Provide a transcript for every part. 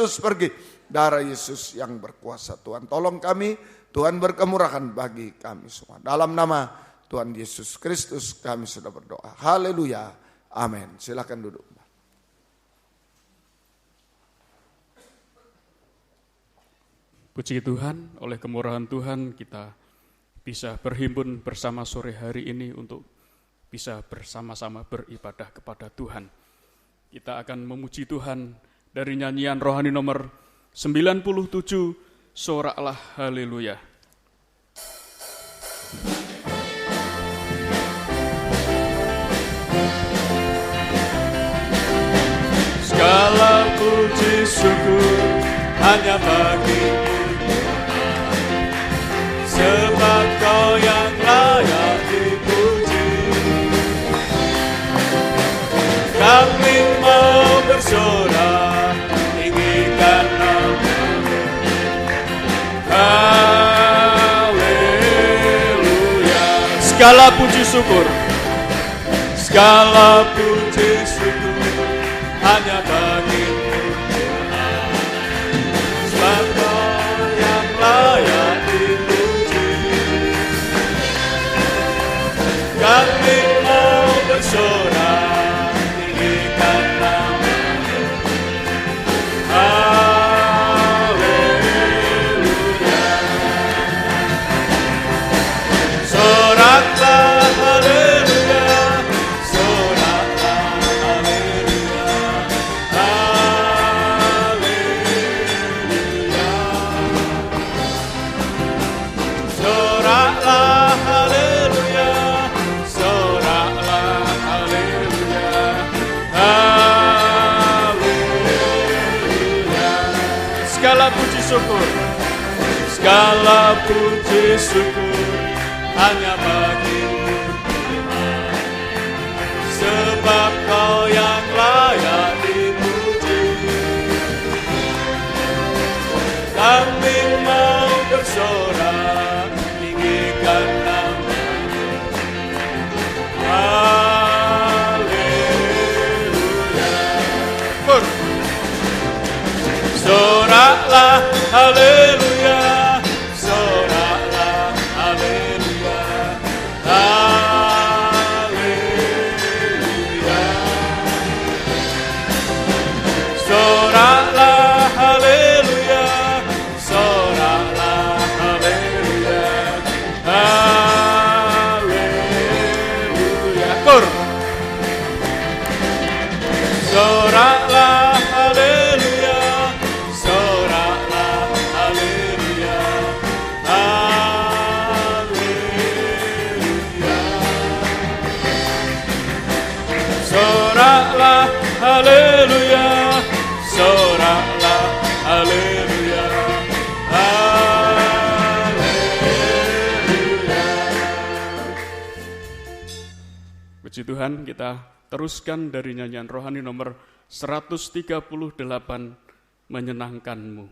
terus pergi. Darah Yesus yang berkuasa. Tuhan tolong kami, Tuhan berkemurahan bagi kami semua. Dalam nama Tuhan Yesus Kristus kami sudah berdoa. Haleluya. Amin. Silakan duduk. Puji Tuhan, oleh kemurahan Tuhan kita bisa berhimpun bersama sore hari ini untuk bisa bersama-sama beribadah kepada Tuhan. Kita akan memuji Tuhan dari nyanyian rohani nomor 97, Soraklah Haleluya. Segala puji syukur hanya bagi-Mu, sebab Kau yang layak dipuji. Kami mau bersorak tinggikan nama-Mu. Haleluya. Segala puji syukur, segala puji syukur hanya bagi-Mu, sebab Kau yang layak dipuji. Kami mau bersorak tinggikan nama-Mu. Haleluya. Soraklah haleluya, soraklah haleluya, haleluya. Soraklah haleluya, soraklah haleluya, haleluya. Segala puji syukur, segala puji syukur hanya bagi-Mu Tuhan, sebab Kau yang layak dipuji. Kami mau bersorak tinggikan nama-Mu. Haleluya. Soraklah haleluya, soraklah haleluya, haleluya. Soraklah haleluya, soraklah haleluya, haleluya. Soraklah haleluya, soraklah haleluya, haleluya. Soraklah haleluya, soraklah haleluya, haleluya. Puji Tuhan, kita teruskan dari nyanyian rohani nomor 138, Menyenangkan-Mu.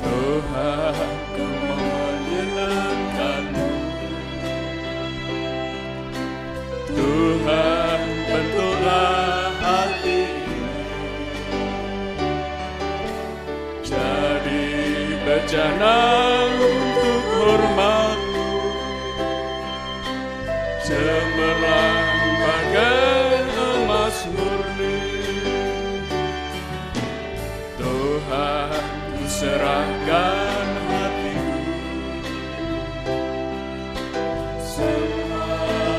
Tuhan, Ku menyenangkan-Mu. Tuhan, bentuklah hati jadi bejana untuk hormat-Mu, cemerlang bagai emas murni. Tuhan, Ku serahkan hatiku, semua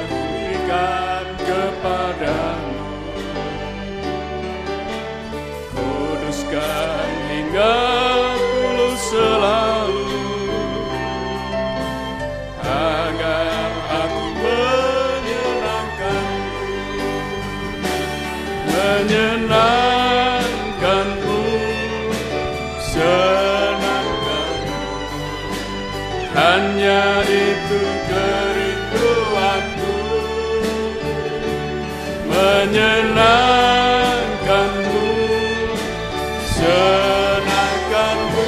Ku berikan kepadamu. Kuduskan hingga tulus selalu, agar aku menyenangkan-Mu, senangkan-Mu. Hanya itu kerinduanku, menyenangkan-Mu, senangkan-Mu.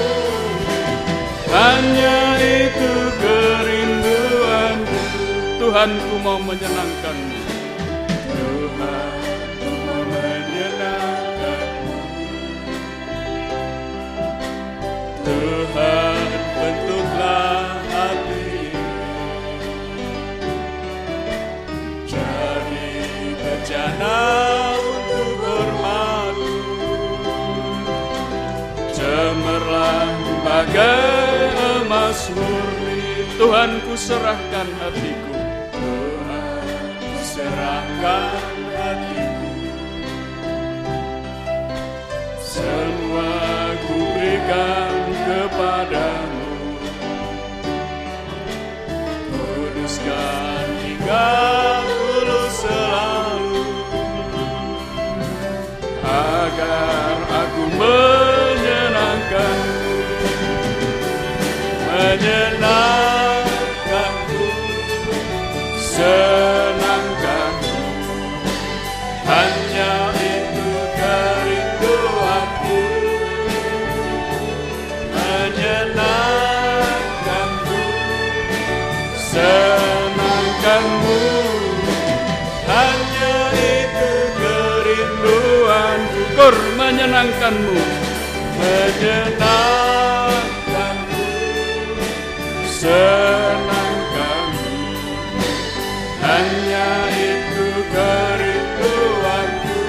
Hanya itu kerinduanku, Tuhan. Tuhan ku mau menyenangkan-Mu. Tuhan ku mau menyenangkan-Mu. Tuhan bentuklah hati jadi bejana untuk hormat-Mu. Cemerlang bagai emas murni. Tuhan ku serahkan hatiku. Tuhan ku serahkan hatiku. Semua ku berikan kepadamu. Kuduskan hingga tulus selalu, agar aku menyenangkan-Mu. Menyenangkan-Mu, senangkan-Mu, hanya itu kerinduanku. Menyenangkan-Mu, senangkan-Mu, hanya itu kerinduanku. Kur menyenangkan-Mu, menyenangkan-Mu, senangkan-Mu, hanya itu kerinduanku.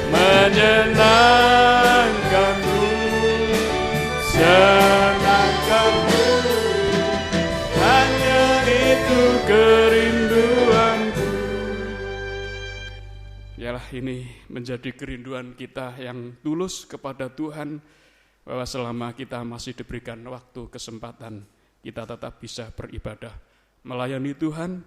Menyenangkan-Mu, senangkan-Mu, hanya itu kerinduanku. Yalah, ini menjadi kerinduan kita yang tulus kepada Tuhan, bahwa selama kita masih diberikan waktu, kesempatan, kita tetap bisa beribadah, melayani Tuhan,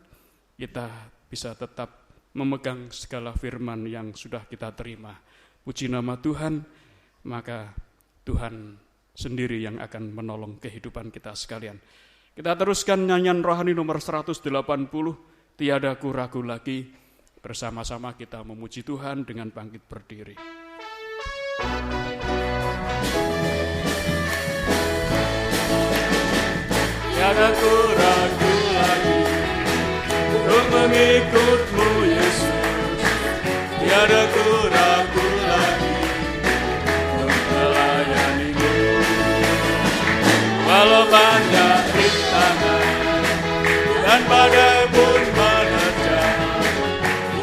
kita bisa tetap memegang segala firman yang sudah kita terima. Puji nama Tuhan, maka Tuhan sendiri yang akan menolong kehidupan kita sekalian. Kita teruskan nyanyian rohani nomor 180, Tiada Ku Ragu Lagi. Bersama-sama kita memuji Tuhan dengan bangkit berdiri. Tiada ku ragu lagi untuk mengikut-Mu Yesus. Tiada ku ragu lagi untuk melayani-Mu. Walau banyak rintangan dan badai pun menerjang,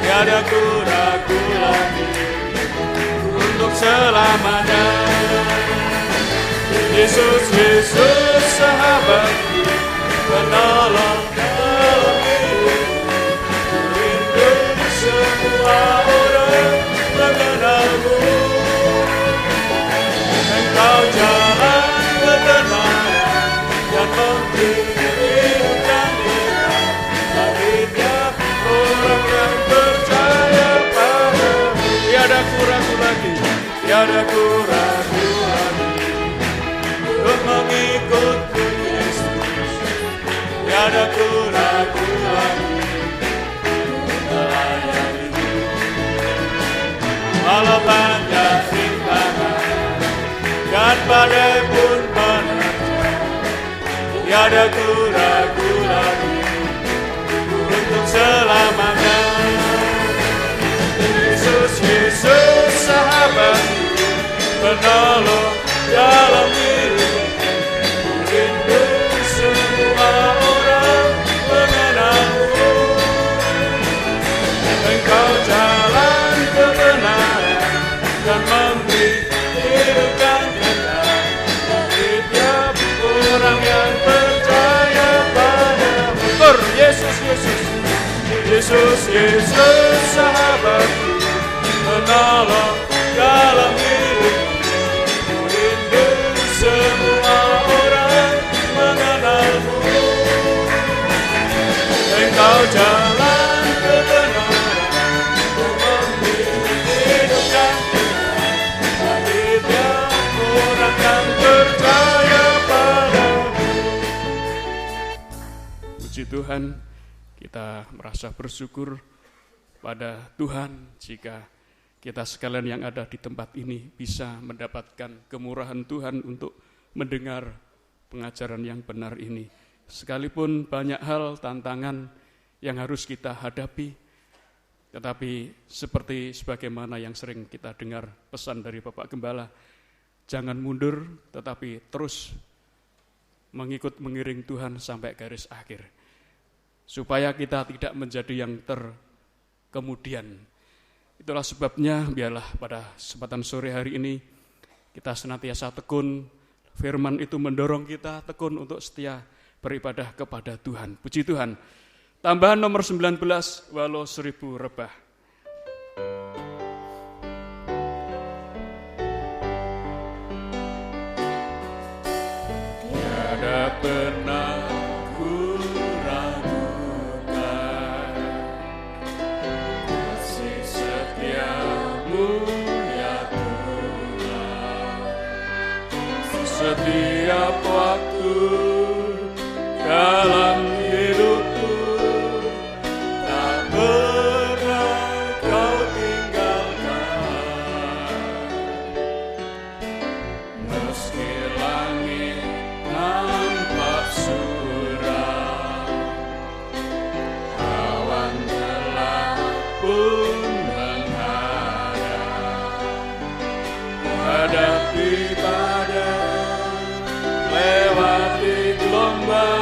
tiada ku ragu lagi untuk selamanya. Yesus, Yesus sahabatku, penolong dalam hidupku. Rindu semua orang mengenal-Mu. Engkau jalan kebenaran dan memberi hidup kita bagi tiap orang yang percaya padamu. Tiada ku ragu lagi, tiada ku ragu lagi untuk mengikut-Mu Yesus. Tiada ku ragu lagi untuk melayani-Mu. Walau banyak rintangan dan badai pun menerjang, tiada ku ragu lagi untuk selamanya. Yesus, Yesus sahabatku, penolong dalam hidupku. Rindu semua orang mengenal-Mu. Engkau jalan kebenaran dan memberi hidup yang kekal bagi tiap orang yang percaya padamu. Yesus, Yesus, Yesus, Yesus sahabatku, menolong dalam hidupku. Rindu semua orang mengenal-Mu. Engkau jalan kebenaran dan memberi hidup yang kekal bagi tiap orang yang percaya padamu. Puji Tuhan, kita merasa bersyukur pada Tuhan jika kita sekalian yang ada di tempat ini bisa mendapatkan kemurahan Tuhan untuk mendengar pengajaran yang benar ini. Sekalipun banyak hal, tantangan yang harus kita hadapi, tetapi seperti sebagaimana yang sering kita dengar pesan dari Bapak Gembala, jangan mundur tetapi terus mengiring Tuhan sampai garis akhir. Supaya kita tidak menjadi yang terkemudian. Itulah sebabnya biarlah pada kesempatan sore hari ini kita senantiasa tekun, firman itu mendorong kita tekun untuk setia beribadah kepada Tuhan. Puji Tuhan. Tambahan nomor 19, walau 1000 rebah. Tiada pernah ku ragukan kasih setiamu ya Tuhan. Setiap waktu dalam hidupku tak pernah kau tinggalkan. Meski langit nampak suram, awan gelap pun menghadap, hadapi badai, lewati gelombang.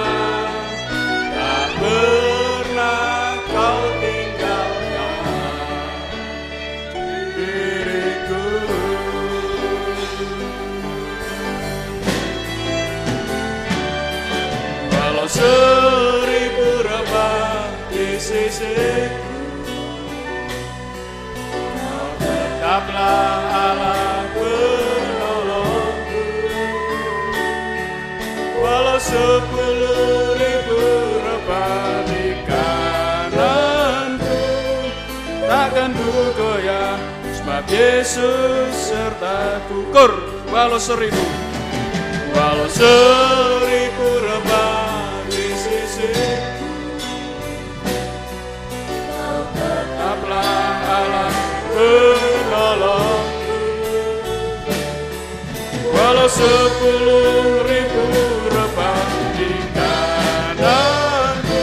Seribu rebah di sisiku, Kau tetaplah Allah penolongku. Walau 10.000 rebah di kananku, takkan ku goyah, sebab Yesus sertaku. Walau 1000 rebah di sisiku, Kau tetaplah Allah penolongku. Walau 10.000 rebah di kananku,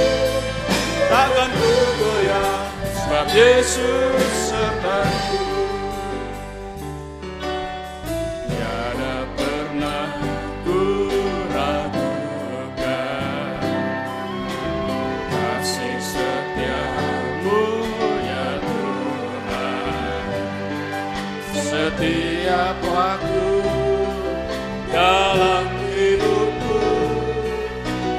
takkan ku goyah, sebab Yesus sertaku. Setiap waktu dalam hidupku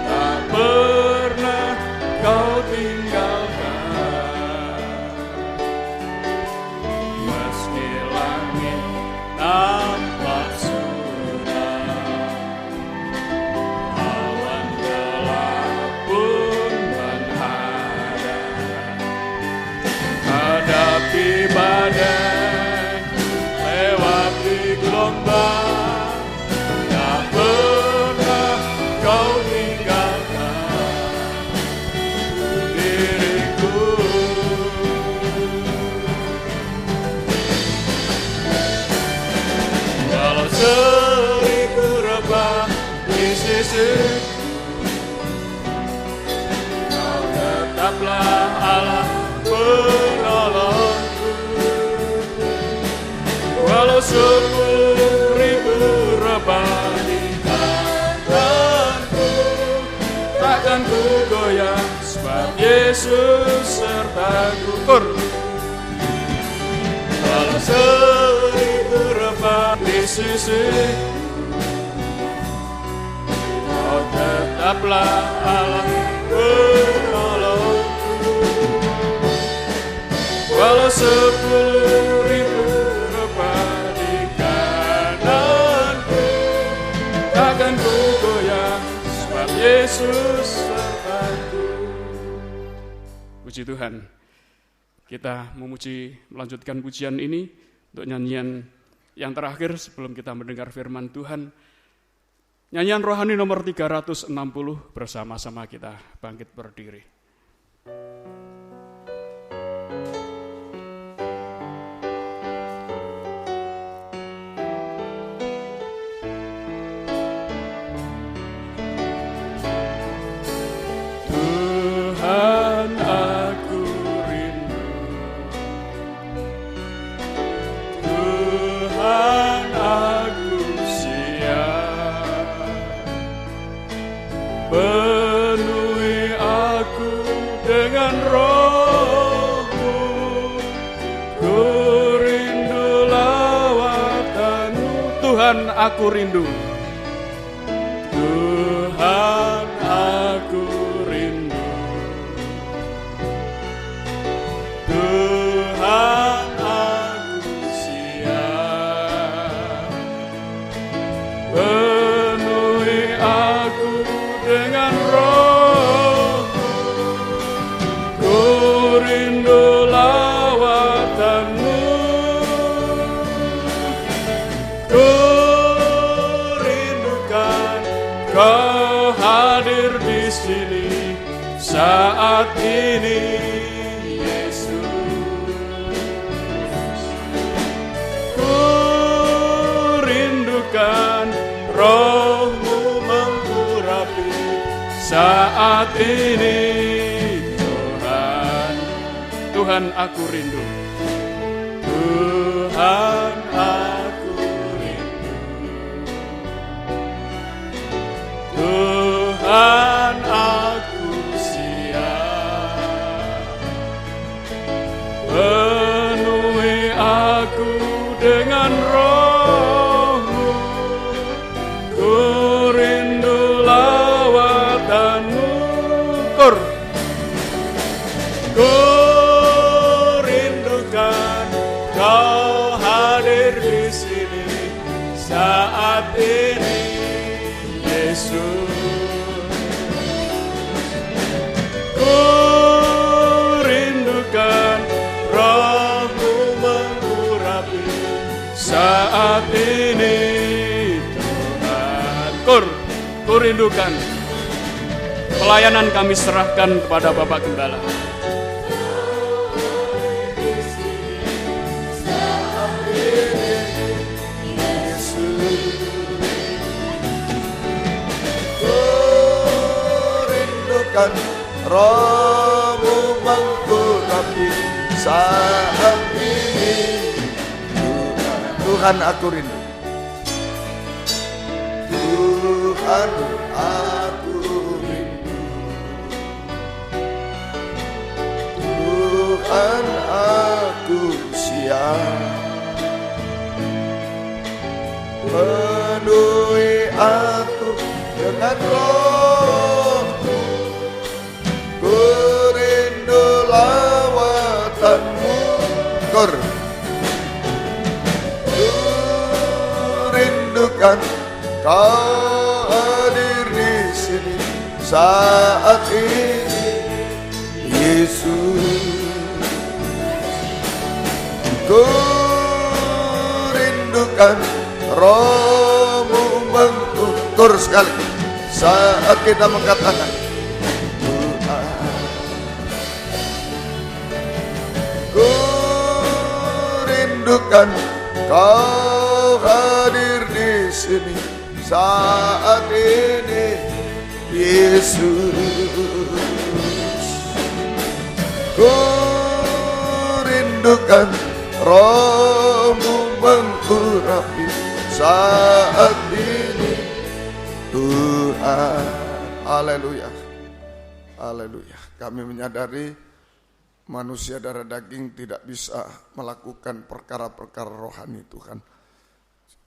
tak pernah kau tinggalkan. Meski langit nampak suram, awan gelap pun menghadap, hadapi badai, gelombang, tak pernah kau tinggalkan diriku. Walau 1000 rebah di sisiku, Kau tetaplah Allah penolongku. Walau 10.000 rebah di kananku, takkan ku goyah, sebab Yesus sertaku. Walau 1000 rebah di sisiku, Kau tetaplah Allah penolongku. Walau 10.000 Yesus sertaku. Puji Tuhan. Kita melanjutkan pujian ini untuk nyanyian yang terakhir sebelum kita mendengar firman Tuhan. Nyanyian rohani nomor 360, bersama-sama kita bangkit berdiri. dengan roh-Mu. Ku rindu lawatan-Mu. Tuhan, aku rindu. Tuhan, aku rindu. Tuhan, aku siap. Penuhi aku dengan roh-Mu. Ku rindu lawatan-Mu. Ku rindukan Kau hadir di sini saat ini, Yesus. Ku rindukan Roh-Mu mengurapi saat ini, Tuhan. Tuhan, aku rindu. Tuhan, aku rindu. Tuhan, aku siap. Penuhi aku dengan roh-Mu. Ku rindu lawatan-Mu. Ku rindukan Kau hadir di sini saat ini, Yesus. Ku rindukan Roh-Mu mengurapi saat ini, Tuhan. Ku rindukan pelayanan kami serahkan kepada Bapak Gembala. Roh-Mu mengurapi saat ini, Tuhan, aku rindu. Tuhan, aku rindu. Tuhan, aku siap. Penuhi aku dengan roh-Mu. Ku rindu lawatan-Mu. Ku rindukan Kau hadir di sini saat ini, Yesus. Ku rindukan Roh-Mu mengukur sekali saat kita mengatakan Tuhan. Ku rindukan Kau hadir di sini saat ini, Yesus. Ku rindukan Roh-Mu mengurapi saat ini, Tuhan. Haleluya. Haleluya. Kami menyadari manusia darah daging tidak bisa melakukan perkara-perkara rohani, Tuhan.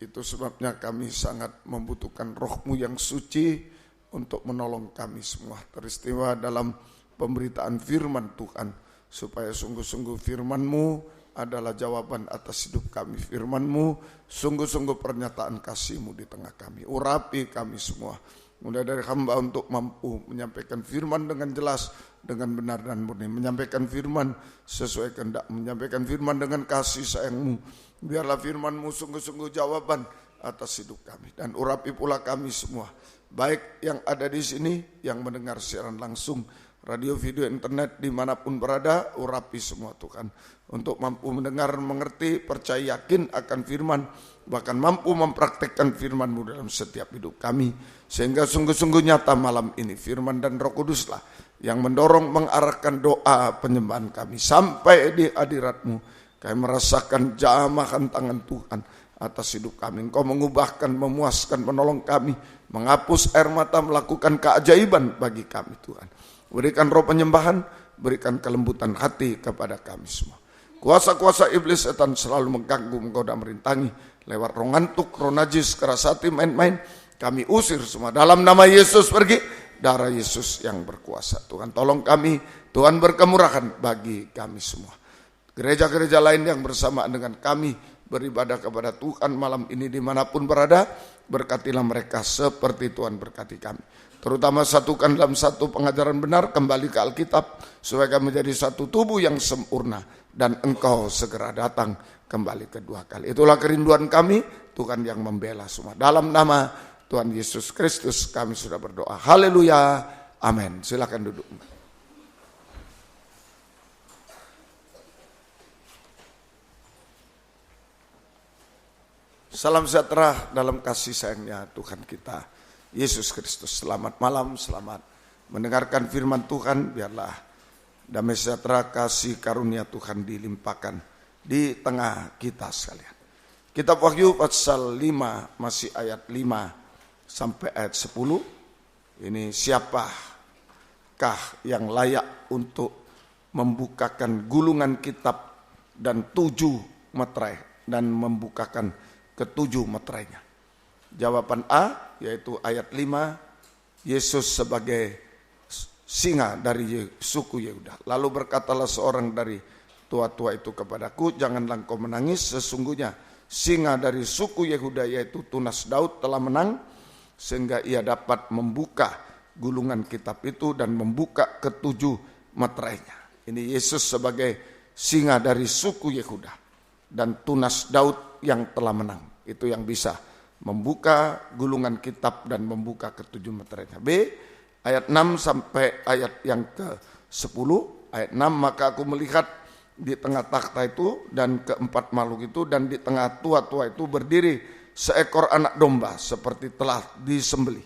Itu sebabnya kami sangat membutuhkan Roh-Mu yang suci untuk menolong kami semua. Teristiwa dalam pemberitaan firman Tuhan, supaya sungguh-sungguh firman-Mu adalah jawaban atas hidup kami. Firman-Mu sungguh-sungguh pernyataan kasih-Mu di tengah kami. Urapi kami semua, mulai dari hamba untuk mampu menyampaikan firman dengan jelas, dengan benar dan murni, menyampaikan firman sesuai kehendak, menyampaikan firman dengan kasih sayang-Mu. Biarlah firman-Mu sungguh-sungguh jawaban atas hidup kami, dan urapi pula kami semua, baik yang ada di sini, yang mendengar siaran langsung, radio, video, internet, dimanapun berada. Urapi semua Tuhan, untuk mampu mendengar, mengerti, percaya, yakin akan firman, bahkan mampu mempraktekkan firman-Mu dalam setiap hidup kami, sehingga sungguh-sungguh nyata malam ini firman dan Roh Kuduslah yang mendorong, mengarahkan doa penyembahan kami sampai di hadirat-Mu. Kami merasakan jamahan tangan Tuhan atas hidup kami. Engkau mengubahkan, memuaskan, menolong kami, menghapus air mata, melakukan keajaiban bagi kami Tuhan. Berikan roh penyembahan, berikan kelembutan hati kepada kami semua. Kuasa-kuasa iblis setan selalu mengganggu, menggoda, merintangi lewat roh ngantuk, roh najis, keras hati, main-main. Kami usir semua dalam nama Yesus, pergi. Darah Yesus yang berkuasa. Tuhan tolong kami, Tuhan berkemurahan bagi kami semua. Gereja-gereja lain yang bersamaan dengan kami beribadah kepada Tuhan malam ini dimanapun berada, berkatilah mereka seperti Tuhan berkati kami. Terutama satukan dalam satu pengajaran benar, kembali ke Alkitab, supaya kami menjadi satu tubuh yang sempurna, dan Engkau segera datang kembali kedua kali. Itulah kerinduan kami, Tuhan yang membela semua. Dalam nama Tuhan Yesus Kristus kami sudah berdoa. Haleluya, amin. Silakan duduk. Salam sejahtera dalam kasih sayangnya Tuhan kita Yesus Kristus. Selamat malam, selamat mendengarkan firman Tuhan. Biarlah damai sejahtera, kasih karunia Tuhan dilimpahkan di tengah kita sekalian. Kitab Wahyu pasal 5 masih ayat 5 sampai ayat 10. Ini siapakah yang layak untuk membukakan gulungan kitab dan 7 meterai dan membukakan ketujuh meterainya. Jawaban A yaitu ayat 5, Yesus sebagai singa dari suku Yehuda. Lalu berkatalah seorang dari tua-tua itu kepadaku, janganlah engkau menangis, sesungguhnya singa dari suku Yehuda yaitu tunas Daud telah menang, sehingga ia dapat membuka gulungan kitab itu dan membuka ketujuh meterainya. Ini Yesus sebagai singa dari suku Yehuda dan tunas Daud yang telah menang. Itu yang bisa membuka gulungan kitab dan membuka ketujuh meterainya. B, ayat 6 sampai ayat yang ke-10. Ayat 6, maka aku melihat di tengah takhta itu dan keempat makhluk itu, dan di tengah tua-tua itu berdiri seekor anak domba seperti telah disembelih,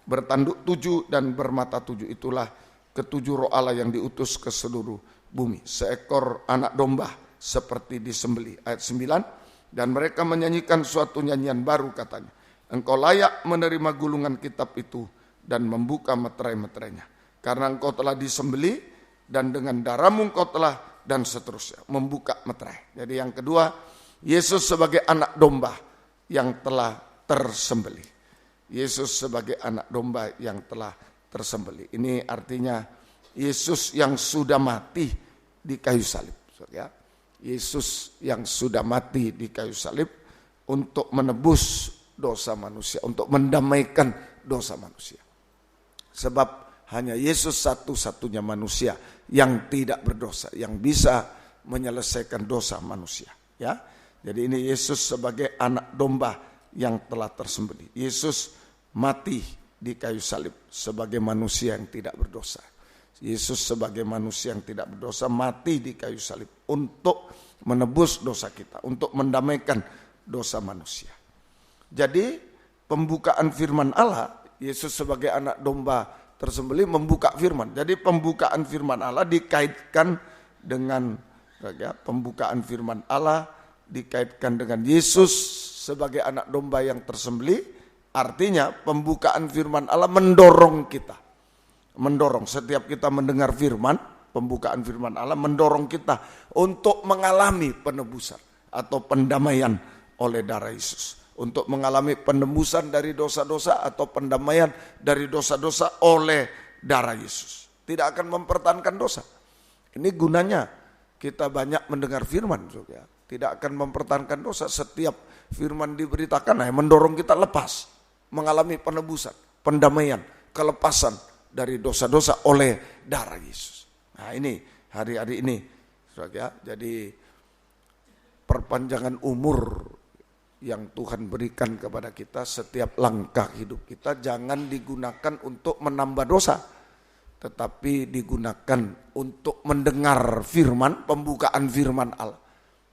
bertanduk 7 dan bermata 7. Itulah ketujuh roh Allah yang diutus ke seluruh bumi. Seekor anak domba seperti disembelih. Ayat 9, dan mereka menyanyikan suatu nyanyian baru, katanya, engkau layak menerima gulungan kitab itu dan membuka meterai-meterainya, karena engkau telah disembelih dan dengan darahmu engkau telah, dan seterusnya, membuka meterai. Jadi yang kedua, Yesus sebagai anak domba yang telah tersembelih. Yesus sebagai anak domba yang telah tersembelih. Ini artinya Yesus yang sudah mati di kayu salib. Ya. Yesus yang sudah mati di kayu salib untuk menebus dosa manusia, untuk mendamaikan dosa manusia. Sebab hanya Yesus satu-satunya manusia yang tidak berdosa, yang bisa menyelesaikan dosa manusia. Ya. Jadi ini Yesus sebagai anak domba yang telah tersembelih. Yesus mati di kayu salib sebagai manusia yang tidak berdosa. Yesus sebagai manusia yang tidak berdosa mati di kayu salib untuk menebus dosa kita, untuk mendamaikan dosa manusia. Jadi pembukaan firman Allah, Yesus sebagai anak domba tersembelih membuka firman. Jadi pembukaan firman Allah dikaitkan dengan pembukaan firman Allah dikaitkan dengan Yesus sebagai anak domba yang tersembelih. Artinya pembukaan firman Allah mendorong kita. Mendorong setiap kita mendengar firman, pembukaan firman Allah mendorong kita untuk mengalami penebusan atau pendamaian oleh darah Yesus. Untuk mengalami penebusan dari dosa-dosa atau pendamaian dari dosa-dosa oleh darah Yesus. Tidak akan mempertahankan dosa. Ini gunanya kita banyak mendengar firman. Tidak akan mempertahankan dosa. Setiap firman diberitakan mendorong kita lepas. Mengalami penebusan, pendamaian, kelepasan dari dosa-dosa oleh darah Yesus. Nah ini hari-hari ini, saudara, jadi perpanjangan umur yang Tuhan berikan kepada kita, setiap langkah hidup kita jangan digunakan untuk menambah dosa, tetapi digunakan untuk mendengar firman, pembukaan firman Allah.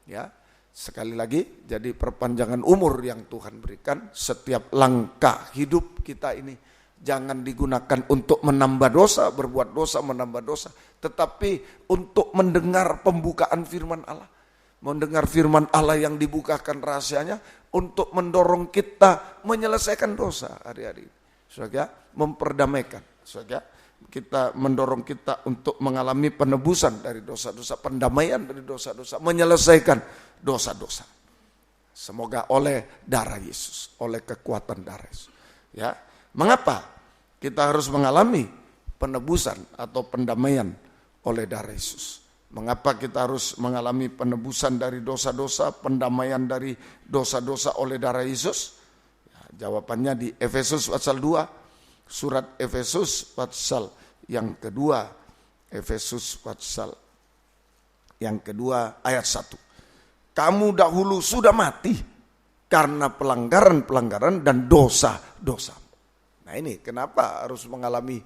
Ya, sekali lagi, jadi perpanjangan umur yang Tuhan berikan, setiap langkah hidup kita ini jangan digunakan untuk menambah dosa, berbuat dosa, menambah dosa. Tetapi untuk mendengar pembukaan firman Allah. Mendengar firman Allah yang dibukakan rahasianya untuk mendorong kita menyelesaikan dosa hari-hari. Saudara, memperdamaikan. Saudara, mendorong kita untuk mengalami penebusan dari dosa-dosa, pendamaian dari dosa-dosa, menyelesaikan dosa-dosa. Semoga oleh darah Yesus, oleh kekuatan darah Yesus. Ya, mengapa kita harus mengalami penebusan atau pendamaian oleh darah Yesus? Mengapa kita harus mengalami penebusan dari dosa-dosa, pendamaian dari dosa-dosa oleh darah Yesus? Ya, jawabannya di Efesus pasal 2, surat Efesus pasal yang kedua, Efesus pasal yang kedua ayat 1. Kamu dahulu sudah mati karena pelanggaran-pelanggaran dan dosa-dosa. Nah ini kenapa harus mengalami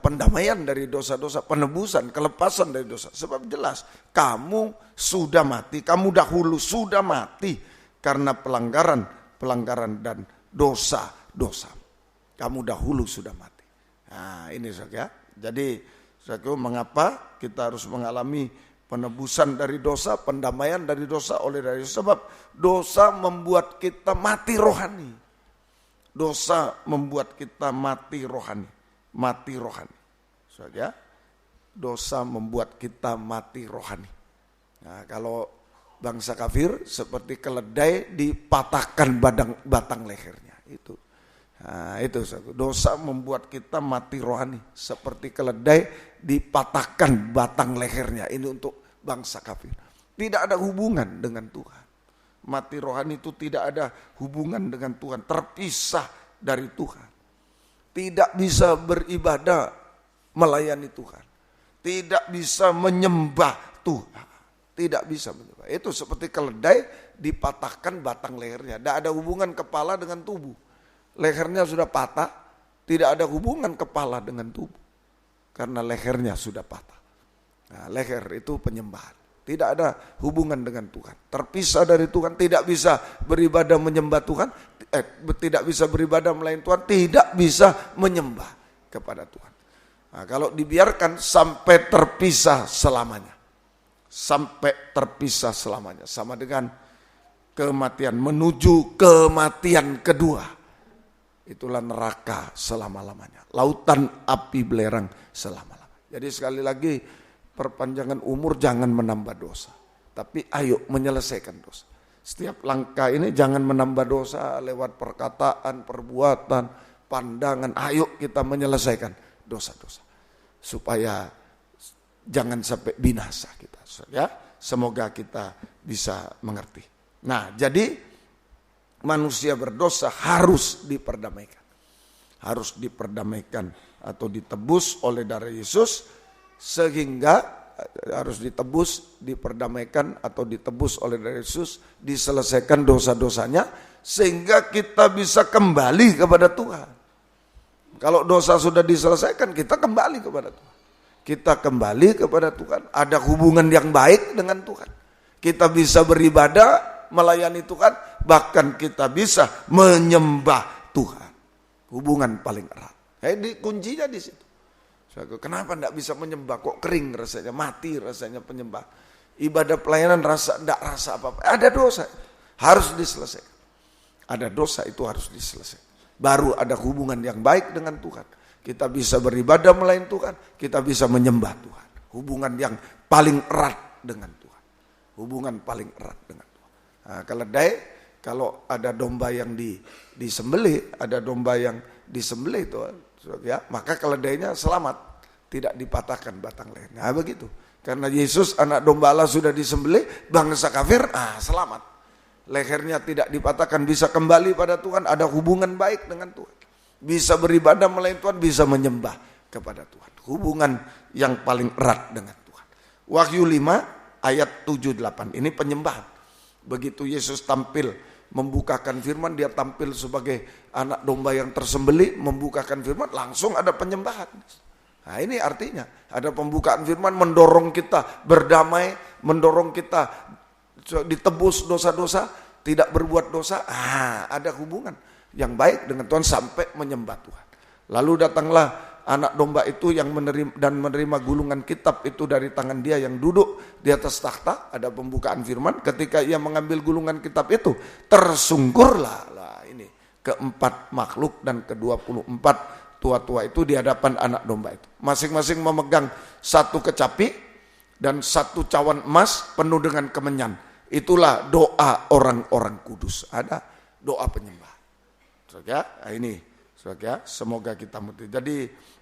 pendamaian dari dosa-dosa, penebusan, kelepasan dari dosa. Sebab jelas kamu sudah mati, kamu dahulu sudah mati karena pelanggaran dan dosa-dosa. Kamu dahulu sudah mati. Nah ini saudara. Jadi saudara, mengapa kita harus mengalami penebusan dari dosa, pendamaian dari dosa oleh dari Yesus? Sebab dosa membuat kita mati rohani. Dosa membuat kita mati rohani. Mati rohani. Saudara, dosa membuat kita mati rohani. Nah, kalau bangsa kafir seperti keledai dipatahkan batang lehernya. Itu. Nah, itu dosa membuat kita mati rohani seperti keledai dipatahkan batang lehernya. Ini untuk bangsa kafir. Tidak ada hubungan dengan Tuhan. Mati rohani itu tidak ada hubungan dengan Tuhan, terpisah dari Tuhan. Tidak bisa beribadah melayani Tuhan. Tidak bisa menyembah Tuhan. Tidak bisa menyembah. Itu seperti keledai dipatahkan batang lehernya. Tidak ada hubungan kepala dengan tubuh. Lehernya sudah patah, tidak ada hubungan kepala dengan tubuh. Karena lehernya sudah patah. Nah, leher itu penyembahan. Tidak ada hubungan dengan Tuhan. Terpisah dari Tuhan, tidak bisa beribadah menyembah Tuhan. Tidak bisa beribadah melayani Tuhan, tidak bisa menyembah kepada Tuhan. Nah, kalau dibiarkan sampai terpisah selamanya. Sampai terpisah selamanya. Sama dengan kematian, menuju kematian kedua. Itulah neraka selama-lamanya. Lautan api belerang selama-lamanya. Jadi sekali lagi, perpanjangan umur jangan menambah dosa. Tapi ayo menyelesaikan dosa. Setiap langkah ini jangan menambah dosa lewat perkataan, perbuatan, pandangan. Ayo kita menyelesaikan dosa-dosa. Supaya jangan sampai binasa kita. Ya, semoga kita bisa mengerti. Nah, jadi manusia berdosa harus diperdamaikan. Harus diperdamaikan atau ditebus oleh darah Yesus, sehingga harus ditebus, diperdamaikan atau ditebus oleh darah Yesus, diselesaikan dosa-dosanya, sehingga kita bisa kembali kepada Tuhan. Kalau dosa sudah diselesaikan, kita kembali kepada Tuhan. Kita kembali kepada Tuhan, ada hubungan yang baik dengan Tuhan. Kita bisa beribadah, melayani Tuhan, bahkan kita bisa menyembah Tuhan. Hubungan paling erat. Jadi kuncinya di situ. Kenapa tidak bisa menyembah? Kok kering rasanya, mati rasanya penyembah. Ibadah pelayanan tidak rasa apa-apa. Ada dosa, harus diselesaikan. Ada dosa itu harus diselesaikan. Baru ada hubungan yang baik dengan Tuhan. Kita bisa beribadah melayani Tuhan, kita bisa menyembah Tuhan. Hubungan yang paling erat dengan Tuhan. Hubungan paling erat dengan Tuhan. Nah, keledai, kalau ada domba yang disembelih, ada domba yang disembelih itu, ya, maka keledainya selamat, tidak dipatahkan batang lehernya. Nah, begitu. Karena Yesus anak domba Allah sudah disembelih, bangsa kafir selamat. Lehernya tidak dipatahkan, bisa kembali pada Tuhan, ada hubungan baik dengan Tuhan. Bisa beribadah melayani Tuhan, bisa menyembah kepada Tuhan. Hubungan yang paling erat dengan Tuhan. Wahyu 5 ayat 7-8, ini penyembahan. Begitu Yesus tampil membukakan firman, dia tampil sebagai anak domba yang tersembelih, membukakan firman, langsung ada penyembahan. Nah ini artinya ada pembukaan firman mendorong kita berdamai, mendorong kita ditebus dosa-dosa, tidak berbuat dosa. Ada hubungan yang baik dengan Tuhan sampai menyembah Tuhan. Lalu datanglah anak domba itu yang menerima gulungan kitab itu dari tangan dia yang duduk di atas takhta. Ada pembukaan firman, ketika ia mengambil gulungan kitab itu, tersungkurlah ini keempat makhluk dan ke-24 tua-tua itu di hadapan anak domba itu. Masing-masing memegang satu kecapi dan satu cawan emas penuh dengan kemenyan. Itulah doa orang-orang kudus. Ada doa penyembah. Saudara, ini saudara, semoga kita mengerti. Jadi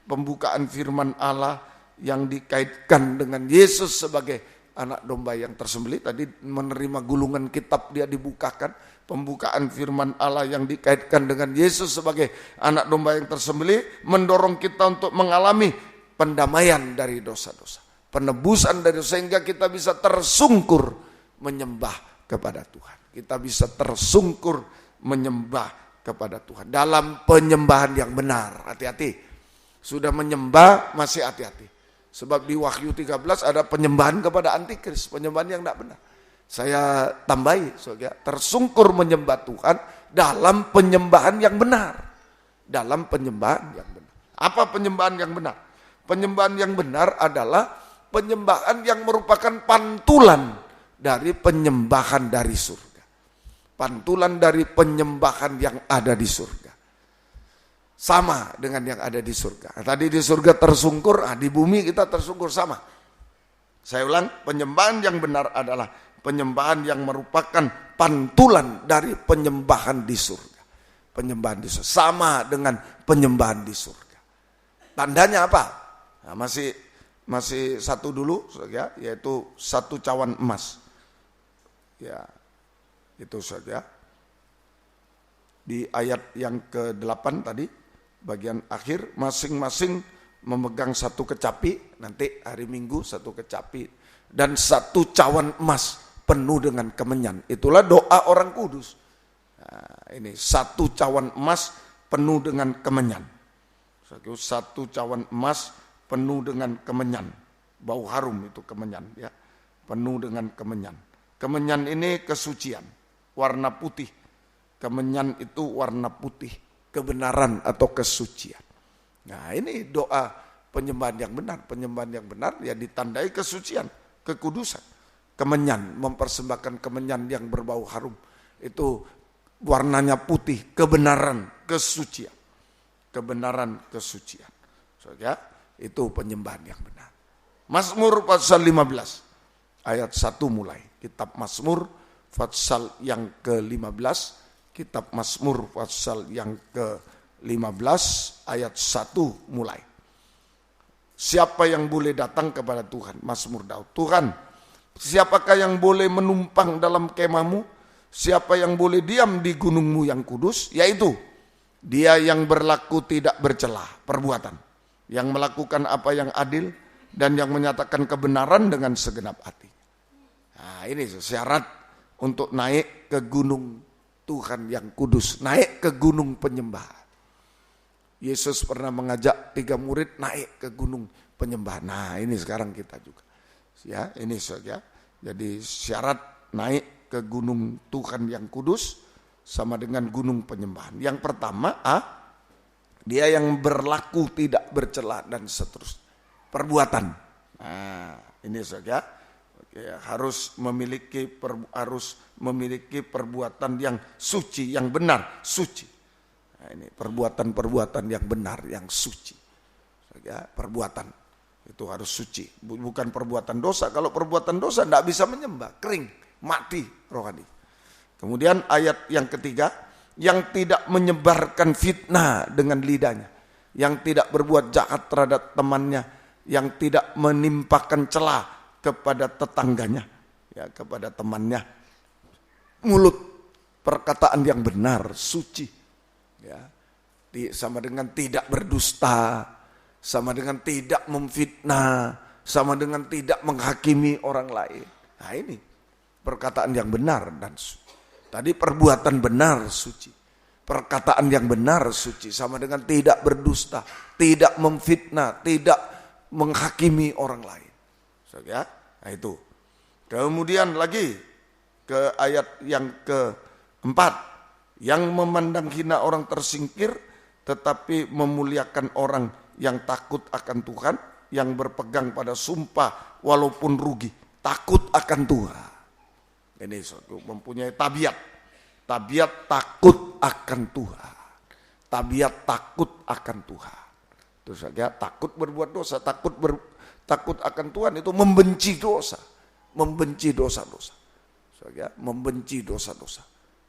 pembukaan firman Allah yang dikaitkan dengan Yesus sebagai anak domba yang tersembelih, tadi menerima gulungan kitab dia dibukakan. Pembukaan firman Allah yang dikaitkan dengan Yesus sebagai anak domba yang tersembelih mendorong kita untuk mengalami pendamaian dari dosa-dosa, penebusan dari dosa, sehingga kita bisa tersungkur menyembah kepada Tuhan. Kita bisa tersungkur menyembah kepada Tuhan dalam penyembahan yang benar. Hati-hati, sudah menyembah masih hati-hati. Sebab di Wahyu 13 ada penyembahan kepada antikris, penyembahan yang tidak benar. Saya tambahi, saudara, tersungkur menyembah Tuhan dalam penyembahan yang benar. Dalam penyembahan yang benar. Apa penyembahan yang benar? Penyembahan yang benar adalah penyembahan yang merupakan pantulan dari penyembahan dari surga. Pantulan dari penyembahan yang ada di surga. Sama dengan yang ada di surga. Tadi di surga tersungkur, di bumi kita tersungkur sama. Saya ulang, penyembahan yang benar adalah penyembahan yang merupakan pantulan dari penyembahan di surga. Penyembahan di surga sama dengan penyembahan di surga. Tandanya apa? Nah, masih satu dulu, ya, yaitu satu cawan emas. Ya, itu saja. Di ayat yang ke-8 tadi, bagian akhir, masing-masing memegang satu kecapi, nanti hari Minggu satu kecapi, dan satu cawan emas penuh dengan kemenyan. Itulah doa orang kudus. Nah, ini satu cawan emas penuh dengan kemenyan. Satu cawan emas penuh dengan kemenyan. Bau harum itu kemenyan, ya. Penuh dengan kemenyan. Kemenyan ini kesucian, warna putih. Kemenyan itu warna putih, kebenaran atau kesucian. Nah, ini doa penyembahan yang benar. Penyembahan yang benar ya ditandai kesucian, kekudusan. Kemenyan, mempersembahkan kemenyan yang berbau harum. Itu warnanya putih, kebenaran, kesucian. Kebenaran, kesucian. Saudara, itu penyembahan yang benar. Mazmur pasal 15, ayat 1 mulai. Kitab Mazmur pasal yang ke-15, kitab Mazmur pasal yang ke-15, ayat 1 mulai. Siapa yang boleh datang kepada Tuhan? Mazmur Daud. Tuhan, siapakah yang boleh menumpang dalam kemahmu? Siapa yang boleh diam di gunungmu yang kudus? Yaitu dia yang berlaku tidak bercelah perbuatan, yang melakukan apa yang adil, dan yang menyatakan kebenaran dengan segenap hati. Nah, ini syarat untuk naik ke gunung Tuhan yang kudus, naik ke gunung penyembahan. Yesus pernah mengajak 3 murid naik ke gunung penyembahan. Nah, ini sekarang kita juga. Ya, ini saja. Jadi syarat naik ke gunung Tuhan yang kudus sama dengan gunung penyembahan. Yang pertama, dia yang berlaku tidak bercela dan seterusnya. Perbuatan. Nah, ini saja. Harus memiliki perbuatan yang suci, yang benar, suci. Nah, ini perbuatan-perbuatan yang benar, yang suci. Ya, perbuatan itu harus suci, bukan perbuatan dosa. Kalau perbuatan dosa tidak bisa menyembah, kering, mati rohani. Kemudian ayat yang ketiga, yang tidak menyebarkan fitnah dengan lidahnya, yang tidak berbuat jahat terhadap temannya, yang tidak menimpakan celah kepada tetangganya, ya, kepada temannya. Mulut, perkataan yang benar, suci, ya, sama dengan tidak berdusta, sama dengan tidak memfitnah, sama dengan tidak menghakimi orang lain. Nah, ini perkataan yang benar dan suci. Tadi perbuatan benar suci, perkataan yang benar suci, sama dengan tidak berdusta, tidak memfitnah, tidak menghakimi orang lain. Ya, nah itu. Kemudian lagi ke ayat yang keempat, yang memandang hina orang tersingkir, tetapi memuliakan orang yang takut akan Tuhan, yang berpegang pada sumpah walaupun rugi, takut akan Tuhan. Ini suatu mempunyai tabiat takut akan Tuhan, tabiat takut akan Tuhan. Terus saja takut berbuat dosa, takut akan Tuhan itu membenci dosa, membenci dosa-dosa. Saja membenci dosa-dosa.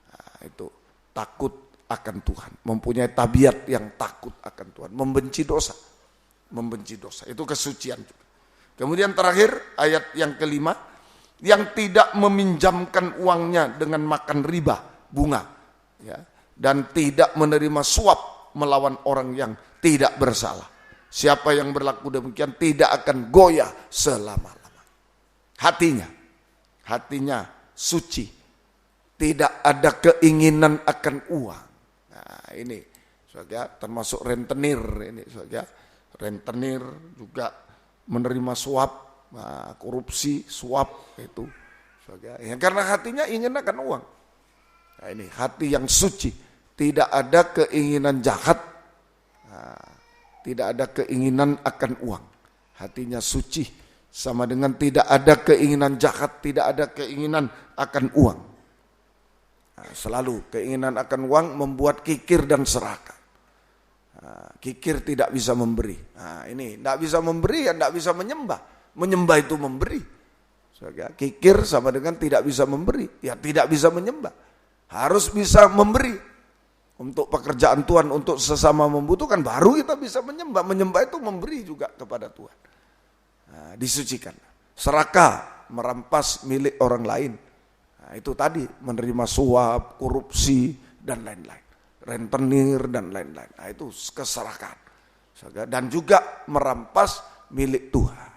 Nah, itu takut akan Tuhan, mempunyai tabiat yang takut akan Tuhan, membenci dosa. Membenci dosa, itu kesucian juga. Kemudian terakhir ayat yang kelima, yang tidak meminjamkan uangnya dengan makan riba, bunga, ya, dan tidak menerima suap melawan orang yang tidak bersalah. Siapa yang berlaku demikian tidak akan goyah selama-lamanya. Hatinya suci, tidak ada keinginan akan uang. Nah ini, saudara, termasuk rentenir ini, saudara. Rentenir juga menerima suap, nah, korupsi, suap itu, saudara. Ya, karena hatinya ingin akan uang. Nah, ini hati yang suci, tidak ada keinginan jahat, nah, tidak ada keinginan akan uang. Hatinya suci, sama dengan tidak ada keinginan jahat, tidak ada keinginan akan uang. Nah, selalu keinginan akan uang membuat kikir dan serakah. Nah, kikir tidak bisa memberi. Nah, ini tidak bisa memberi, ya tidak bisa menyembah. Menyembah itu memberi. Kikir sama dengan tidak bisa memberi, ya tidak bisa menyembah. Harus bisa memberi. Untuk pekerjaan Tuhan, untuk sesama membutuhkan, baru kita bisa menyembah. Menyembah itu memberi juga kepada Tuhan. Nah, disucikan. Serakah, merampas milik orang lain. Nah, itu tadi, menerima suap, korupsi, dan lain-lain. Rentenir dan lain-lain. Nah, itu keserakahan. Dan juga merampas milik Tuhan.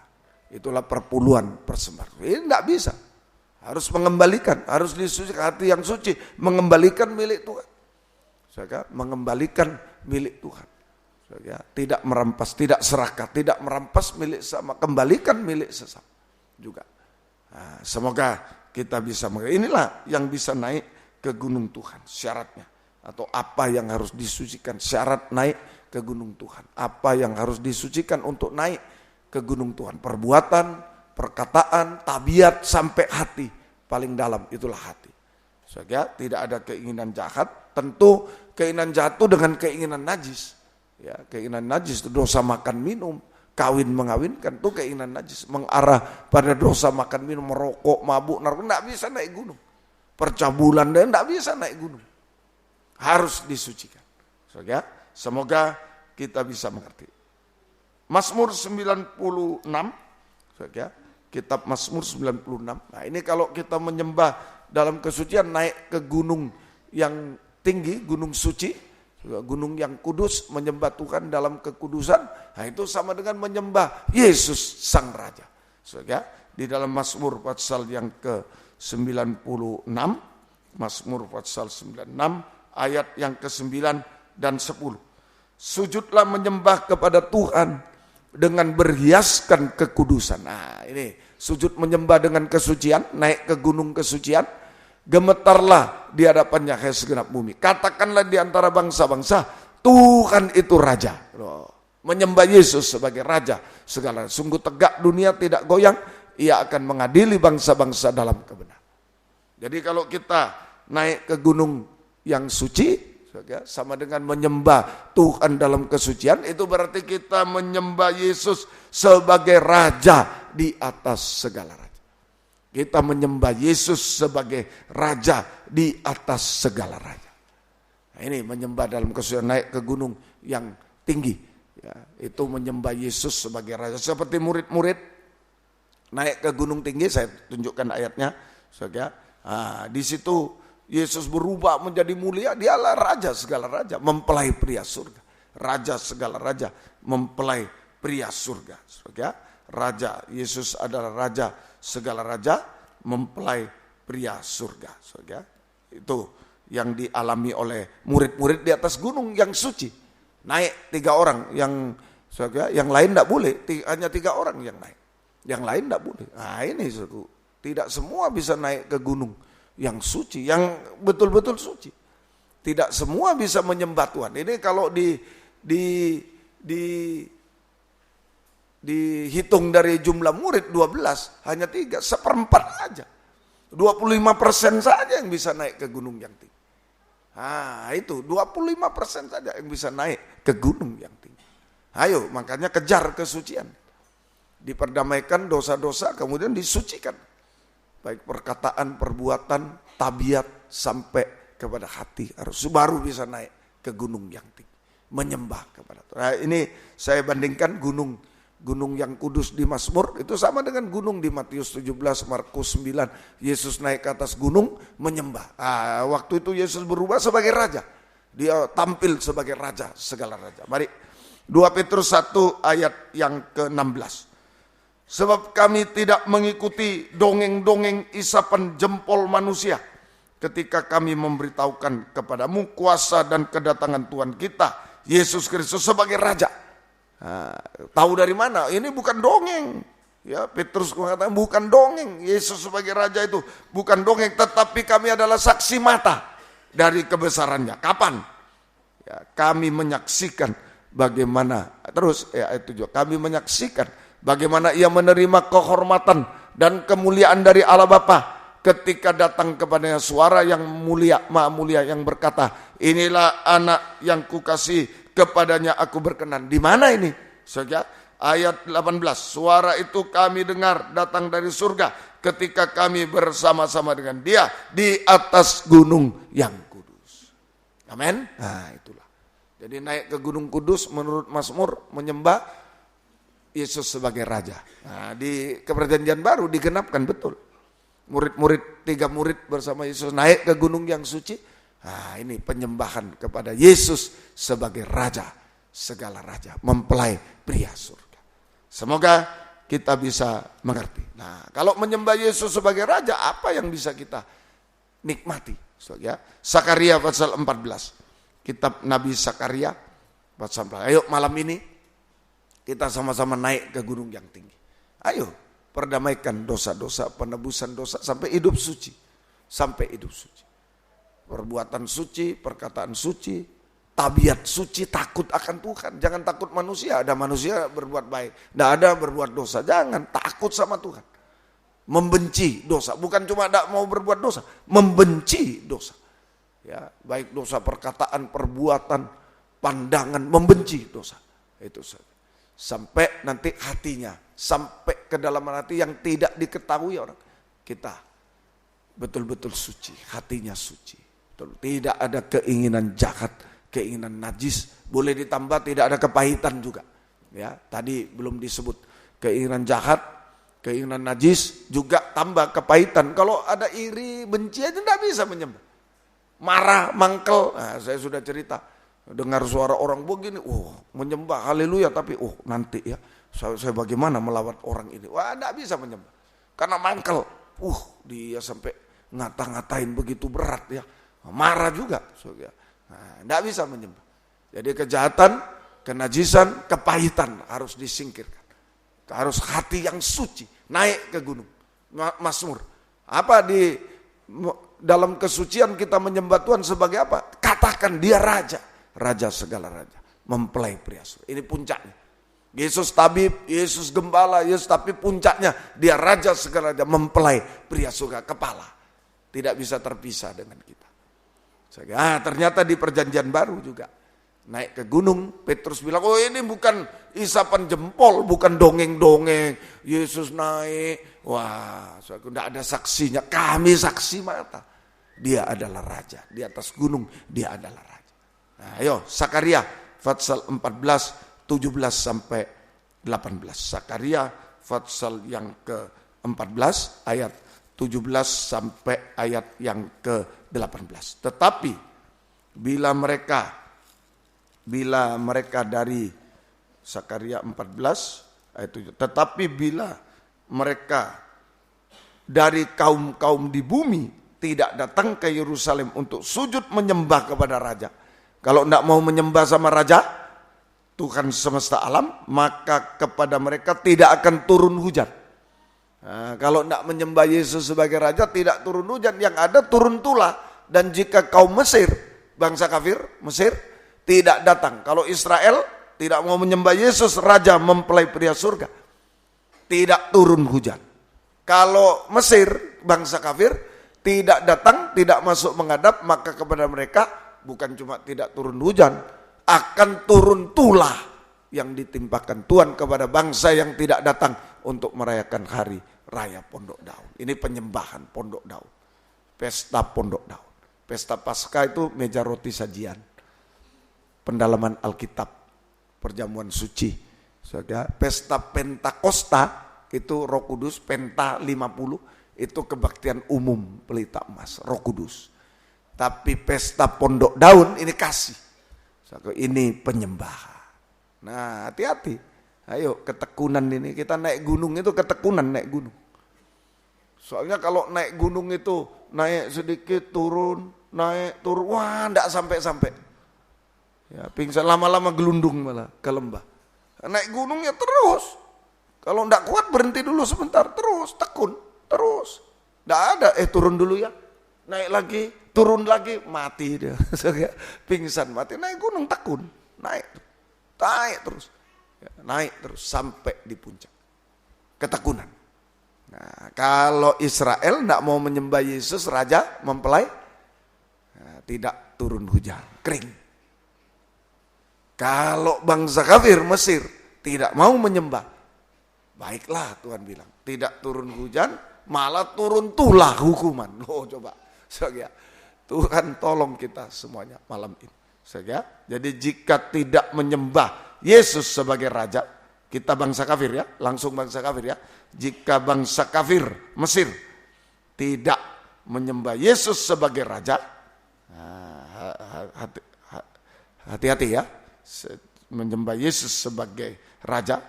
Itulah perpuluhan persembahan. Ini tidak bisa. Harus mengembalikan, harus disucikan, hati yang suci, mengembalikan milik Tuhan. Mengembalikan milik Tuhan. Tidak merampas, tidak serakah, tidak merampas milik sesama, kembalikan milik sesama juga. Nah, semoga kita bisa, inilah yang bisa naik ke gunung Tuhan, syaratnya. Atau apa yang harus disucikan, syarat naik ke gunung Tuhan. Apa yang harus disucikan untuk naik ke gunung Tuhan. Perbuatan, perkataan, tabiat, sampai hati. Paling dalam, itulah hati. Sehingga tidak ada keinginan jahat. Tentu keinginan jatuh dengan keinginan najis. Ya, keinginan najis itu dosa makan minum. Kawin mengawinkan, itu keinginan najis. Mengarah pada dosa makan minum, merokok, mabuk, narkoba. Tidak bisa naik gunung. Percabulan, dan tidak bisa naik gunung. Harus disucikan. Semoga kita bisa mengerti. Mazmur 96, kitab Mazmur 96. Nah, ini kalau kita menyembah dalam kesucian, naik ke gunung yang tinggi, gunung suci, gunung yang kudus, menyembah Tuhan dalam kekudusan. Nah, itu sama dengan menyembah Yesus Sang Raja. Di dalam Mazmur pasal yang ke-96, Mazmur pasal 96, ayat yang ke-9 dan 10. Sujudlah menyembah kepada Tuhan dengan berhiaskan kekudusan. Nah, ini sujud menyembah dengan kesucian, naik ke gunung kesucian. Gemetarlah di hadapannya hai segenap bumi. Katakanlah di antara bangsa-bangsa, Tuhan itu Raja. Menyembah Yesus sebagai Raja segala. Sungguh tegak dunia tidak goyang, Ia akan mengadili bangsa-bangsa dalam kebenaran. Jadi kalau kita naik ke gunung yang suci, sama dengan menyembah Tuhan dalam kesucian, itu berarti kita menyembah Yesus sebagai Raja di atas segala raja. Kita menyembah Yesus sebagai Raja di atas segala raja. Nah, ini menyembah dalam kesucian, naik ke gunung yang tinggi. Ya, itu menyembah Yesus sebagai Raja. Seperti murid-murid naik ke gunung tinggi, saya tunjukkan ayatnya. Nah, di situ Yesus berubah menjadi mulia, dialah Raja segala raja, mempelai pria surga. Raja segala raja, mempelai pria surga. Raja, Yesus adalah Raja segala raja, mempelai pria surga. Itu yang dialami oleh murid-murid di atas gunung yang suci. Naik 3 orang, yang lain tidak boleh, hanya 3 orang yang naik. Yang lain tidak boleh. Nah ini tidak semua bisa naik ke gunung yang suci, yang betul-betul suci. Tidak semua bisa menyembah Tuhan. Ini kalau dihitung dari jumlah murid 12, hanya 3, 1/4 aja. 25% saja yang bisa naik ke gunung yang tinggi. Nah itu 25% saja yang bisa naik ke gunung yang tinggi. Ayo, makanya kejar kesucian. Diperdamaikan dosa-dosa, kemudian disucikan. Baik perkataan, perbuatan, tabiat, sampai kepada hati. Harus baru bisa naik ke gunung yang tinggi. Menyembah kepada Tuhan. Nah, ini saya bandingkan gunung yang kudus di Mazmur itu sama dengan gunung di Matius 17, Markus 9. Yesus naik ke atas gunung menyembah. Waktu itu Yesus berubah sebagai raja. Dia tampil sebagai raja, segala raja. Mari 2 Petrus 1 ayat yang ke-16. Sebab kami tidak mengikuti dongeng-dongeng isapan jempol manusia ketika kami memberitahukan kepadamu kuasa dan kedatangan Tuhan kita Yesus Kristus sebagai raja. Tahu dari mana? Ini bukan dongeng. Ya, Petrus mengatakan bukan dongeng. Yesus sebagai raja itu bukan dongeng, tetapi kami adalah saksi mata dari kebesarannya. Kapan? Ya, kami menyaksikan bagaimana terus ayat 7. Kami menyaksikan bagaimana ia menerima kehormatan dan kemuliaan dari Allah Bapa ketika datang kepadanya suara yang mulia, maha mulia yang berkata, inilah anak yang kukasihi, kepadanya aku berkenan. Di mana ini? Saudara, ayat 18. Suara itu kami dengar datang dari surga ketika kami bersama-sama dengan dia di atas gunung yang kudus. Amin. Nah, itulah. Jadi naik ke gunung kudus menurut Mazmur menyembah Yesus sebagai raja. Nah, di Perjanjian Baru digenapkan betul. Murid-murid, 3 murid bersama Yesus naik ke gunung yang suci. Nah, ini penyembahan kepada Yesus sebagai raja, segala raja, mempelai pria surga. Semoga kita bisa mengerti. Nah, kalau menyembah Yesus sebagai raja, apa yang bisa kita nikmati? Ya, Sakaria pasal 14. Kitab Nabi Sakaria pasal 14. Ayo malam ini kita sama-sama naik ke gunung yang tinggi. Ayo perdamaikan dosa-dosa, penebusan dosa sampai hidup suci. Sampai hidup suci. Perbuatan suci, perkataan suci, tabiat suci, takut akan Tuhan. Jangan takut manusia, ada manusia berbuat baik, tidak ada berbuat dosa. Jangan takut sama Tuhan. Membenci dosa, bukan cuma tidak mau berbuat dosa, membenci dosa. Ya, baik dosa perkataan, perbuatan, pandangan, membenci dosa. Itu saja. Sampai nanti hatinya, sampai ke dalam hati yang tidak diketahui orang. Kita betul-betul suci, hatinya suci. Tidak ada keinginan jahat, keinginan najis. Boleh ditambah tidak ada kepahitan juga. Ya, tadi belum disebut keinginan jahat, keinginan najis juga tambah kepahitan. Kalau ada iri, benci aja tidak bisa menyembah. Marah, mangkel. Nah, saya sudah cerita. Dengar suara orang begini, menyembah haleluya, tapi nanti ya saya bagaimana melawan orang ini? Wah, tidak bisa menyembah. Karena mangkel. Dia sampai ngata-ngatain begitu berat ya. Marah juga, tidak bisa menyembah. Jadi kejahatan, kenajisan, kepahitan harus disingkirkan. Harus hati yang suci, naik ke gunung. Mazmur. Apa di dalam kesucian kita menyembah Tuhan sebagai apa? Katakan dia raja, raja segala raja, mempelai pria surga. Ini puncaknya. Yesus tabib, Yesus gembala, Yesus tapi puncaknya dia raja segala raja, mempelai pria surga, kepala. Tidak bisa terpisah dengan kita. Ternyata di Perjanjian Baru juga naik ke gunung, Petrus bilang, ini bukan isapan jempol, bukan dongeng-dongeng. Yesus naik, tidak ada saksinya. Kami saksi mata. Dia adalah raja, di atas gunung dia adalah raja. Nah, ayo Sakaria pasal 14, 17 sampai 18. Sakaria pasal yang ke-14 ayat 17 sampai ayat yang ke-18. Tetapi bila mereka dari Sakaria 14 ayat 7. Tetapi bila mereka dari kaum-kaum di bumi tidak datang ke Yerusalem untuk sujud menyembah kepada raja. Kalau tidak mau menyembah sama raja, Tuhan semesta alam, maka kepada mereka tidak akan turun hujan. Nah, kalau tidak menyembah Yesus sebagai raja, tidak turun hujan, yang ada turun tulah. Dan jika kaum Mesir, bangsa kafir Mesir, tidak datang, kalau Israel tidak mau menyembah Yesus raja mempelai pria surga, tidak turun hujan. Kalau Mesir, bangsa kafir, tidak datang, tidak masuk menghadap, maka kepada mereka bukan cuma tidak turun hujan, akan turun tulah yang ditimpakan Tuhan kepada bangsa yang tidak datang untuk merayakan hari raya Pondok Daun. Ini penyembahan Pondok Daun, pesta Pondok Daun. Pesta Paskah itu meja roti sajian, pendalaman Alkitab, perjamuan suci. Saudara, pesta Pentakosta itu Roh Kudus, Penta 50 itu kebaktian umum pelita emas, Roh Kudus. Tapi pesta Pondok Daun ini kasih. Saudara, ini penyembahan. Nah, hati-hati. Ayo, ketekunan ini, kita naik gunung itu ketekunan naik gunung. Soalnya kalau naik gunung itu naik sedikit turun, naik turun, wah enggak sampai-sampai. Ya, pingsan lama-lama gelundung malah ke lembah. Naik gunungnya terus. Kalau enggak kuat berhenti dulu sebentar, terus tekun, terus. Enggak ada turun dulu ya. Naik lagi, turun lagi, mati dia. Pingsan mati, naik gunung tekun, naik terus. Ya, naik terus sampai di puncak. Ketekunan. Nah, kalau Israel tidak mau menyembah Yesus Raja mempelai, nah, tidak turun hujan, kering. Kalau bangsa kafir Mesir tidak mau menyembah, baiklah Tuhan bilang, tidak turun hujan, malah turun tulah hukuman. Loh coba, saudara, Tuhan tolong kita semuanya malam ini. Saudara, jadi jika tidak menyembah Yesus sebagai Raja, kita bangsa kafir ya, langsung bangsa kafir ya. Jika bangsa kafir Mesir tidak menyembah Yesus sebagai Raja, hati-hati ya, menyembah Yesus sebagai Raja,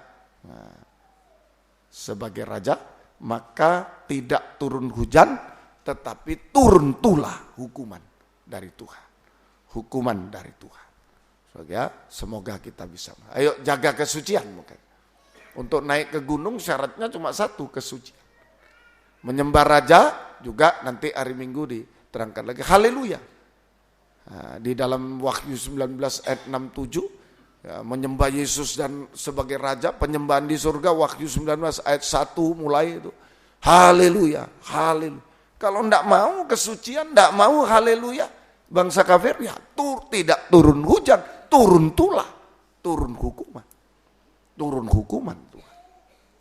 maka tidak turun hujan, tetapi turun tulah hukuman dari Tuhan. Hukuman dari Tuhan. Semoga kita bisa. Ayo jaga kesucian mungkin. Untuk naik ke gunung syaratnya cuma satu, kesucian. Menyembah Raja juga nanti hari Minggu diterangkan lagi. Haleluya. Nah, di dalam Wahyu 19 ayat 67, ya, menyembah Yesus dan sebagai Raja, penyembahan di surga, Wahyu 19 ayat 1 mulai itu. Haleluya, haleluya. Kalau enggak mau kesucian, enggak mau haleluya, bangsa kafir ya tidak turun hujan, turun tulah, turun hukuman. Turun hukuman Tuhan.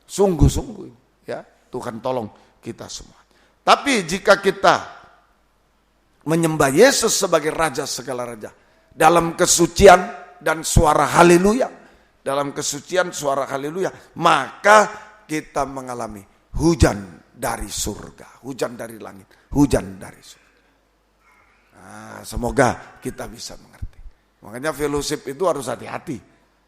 Sungguh-sungguh ya, Tuhan tolong kita semua. Tapi jika kita menyembah Yesus sebagai Raja segala raja, dalam kesucian dan suara haleluya, dalam kesucian suara haleluya, maka kita mengalami hujan dari surga, hujan dari langit, hujan dari surga. Nah, semoga kita bisa mengerti. Makanya fellowship itu harus hati-hati.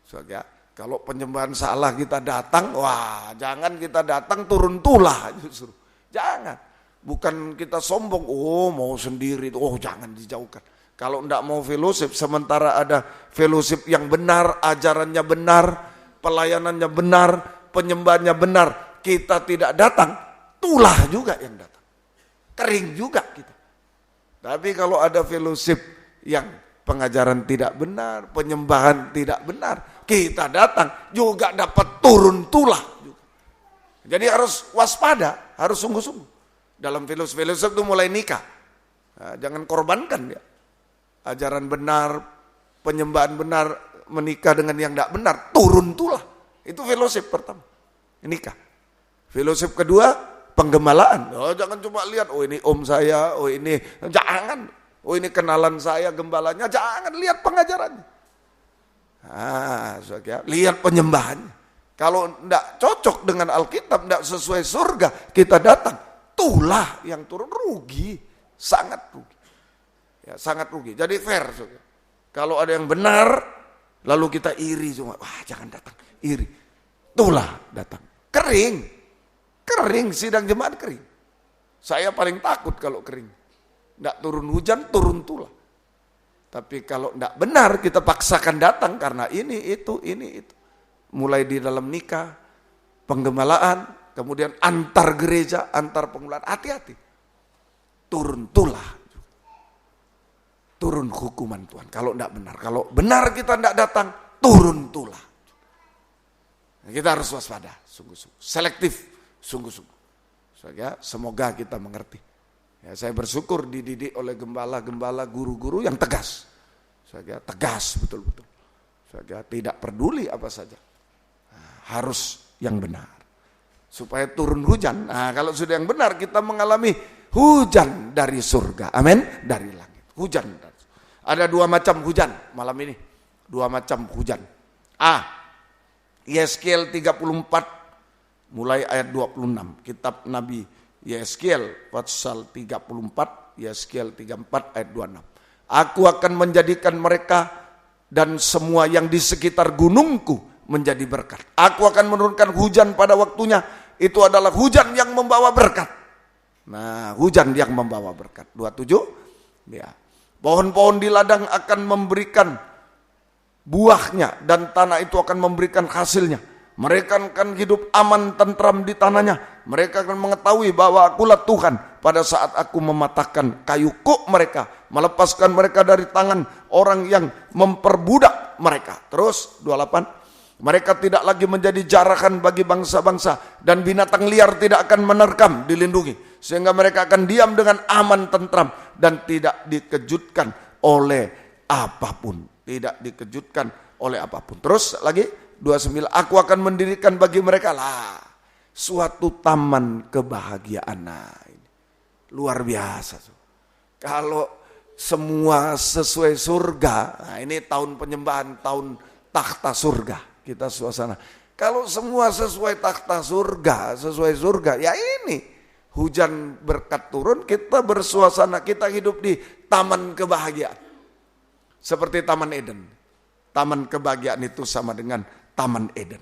Soalnya kalau penyembahan salah kita datang, wah jangan kita datang turun tulah justru. Jangan. Bukan kita sombong, oh mau sendiri, oh jangan dijauhkan. Kalau enggak mau fellowship, sementara ada fellowship yang benar, ajarannya benar, pelayanannya benar, penyembahannya benar, kita tidak datang, tulah juga yang datang. Kering juga kita. Tapi kalau ada fellowship yang pengajaran tidak benar, penyembahan tidak benar, kita datang juga dapat turun tulah juga. Jadi harus waspada, harus sungguh-sungguh. Dalam fellowship itu mulai nikah. Nah, jangan korbankan ya. Ajaran benar, penyembahan benar, menikah dengan yang tidak benar, turun tulah. Itu fellowship pertama, nikah. Fellowship kedua, penggemalaan. Oh, jangan cuma lihat, oh ini om saya, oh ini, jangan. Oh ini kenalan saya, gembalanya, jangan lihat pengajarannya. Lihat penyembahannya. Kalau tidak cocok dengan Alkitab, tidak sesuai surga, kita datang, tulah yang turun, rugi, sangat rugi. Ya, sangat rugi. Jadi fair. Saudara. Kalau ada yang benar, lalu kita iri cuma, wah jangan datang, iri. Tulah datang, kering, sidang jemaat kering. Saya paling takut kalau kering. Tidak turun hujan, turun tulah. Tapi kalau tidak benar kita paksakan datang karena ini itu. Mulai di dalam nikah, penggemalaan, kemudian antar gereja, antar pengeluaran, hati-hati. Turun tulah. Turun hukuman Tuhan kalau tidak benar. Kalau benar kita tidak datang, turun tulah. Kita harus waspada, sungguh-sungguh. Selektif, sungguh-sungguh. Semoga kita mengerti. Ya, saya bersyukur dididik oleh gembala-gembala, guru-guru yang tegas. Tegas betul-betul. Saudara, tidak peduli apa saja. Harus yang benar. Supaya turun hujan. Nah, kalau sudah yang benar, kita mengalami hujan dari surga. Amin. Dari langit. Hujan. Ada 2 macam hujan malam ini. 2 macam hujan. Yeskiel 34 mulai ayat 26. Kitab Nabi Yeskiel pasal 34, Yeskiel 34 ayat 26. Aku akan menjadikan mereka dan semua yang di sekitar gunungku menjadi berkat. Aku akan menurunkan hujan pada waktunya. Itu adalah hujan yang membawa berkat. Nah, hujan yang membawa berkat. 27. Ya. Pohon-pohon di ladang akan memberikan buahnya dan tanah itu akan memberikan hasilnya. Mereka akan hidup aman tentram di tanahnya. Mereka akan mengetahui bahwa akulah Tuhan pada saat aku mematahkan kayu kuk mereka, melepaskan mereka dari tangan orang yang memperbudak mereka. Terus 28. Mereka tidak lagi menjadi jarahan bagi bangsa-bangsa dan binatang liar tidak akan menerkam, dilindungi. Sehingga mereka akan diam dengan aman tentram dan tidak dikejutkan oleh apapun. Tidak dikejutkan oleh apapun. Terus lagi 29, aku akan mendirikan bagi mereka suatu taman kebahagiaan. Nah, ini luar biasa. Kalau semua sesuai surga, nah ini tahun penyembahan, tahun takhta surga, kita suasana. Kalau semua sesuai takhta surga, sesuai surga, ya ini hujan berkat turun, kita bersuasana, kita hidup di taman kebahagiaan. Seperti Taman Eden. Taman kebahagiaan itu sama dengan Taman Eden.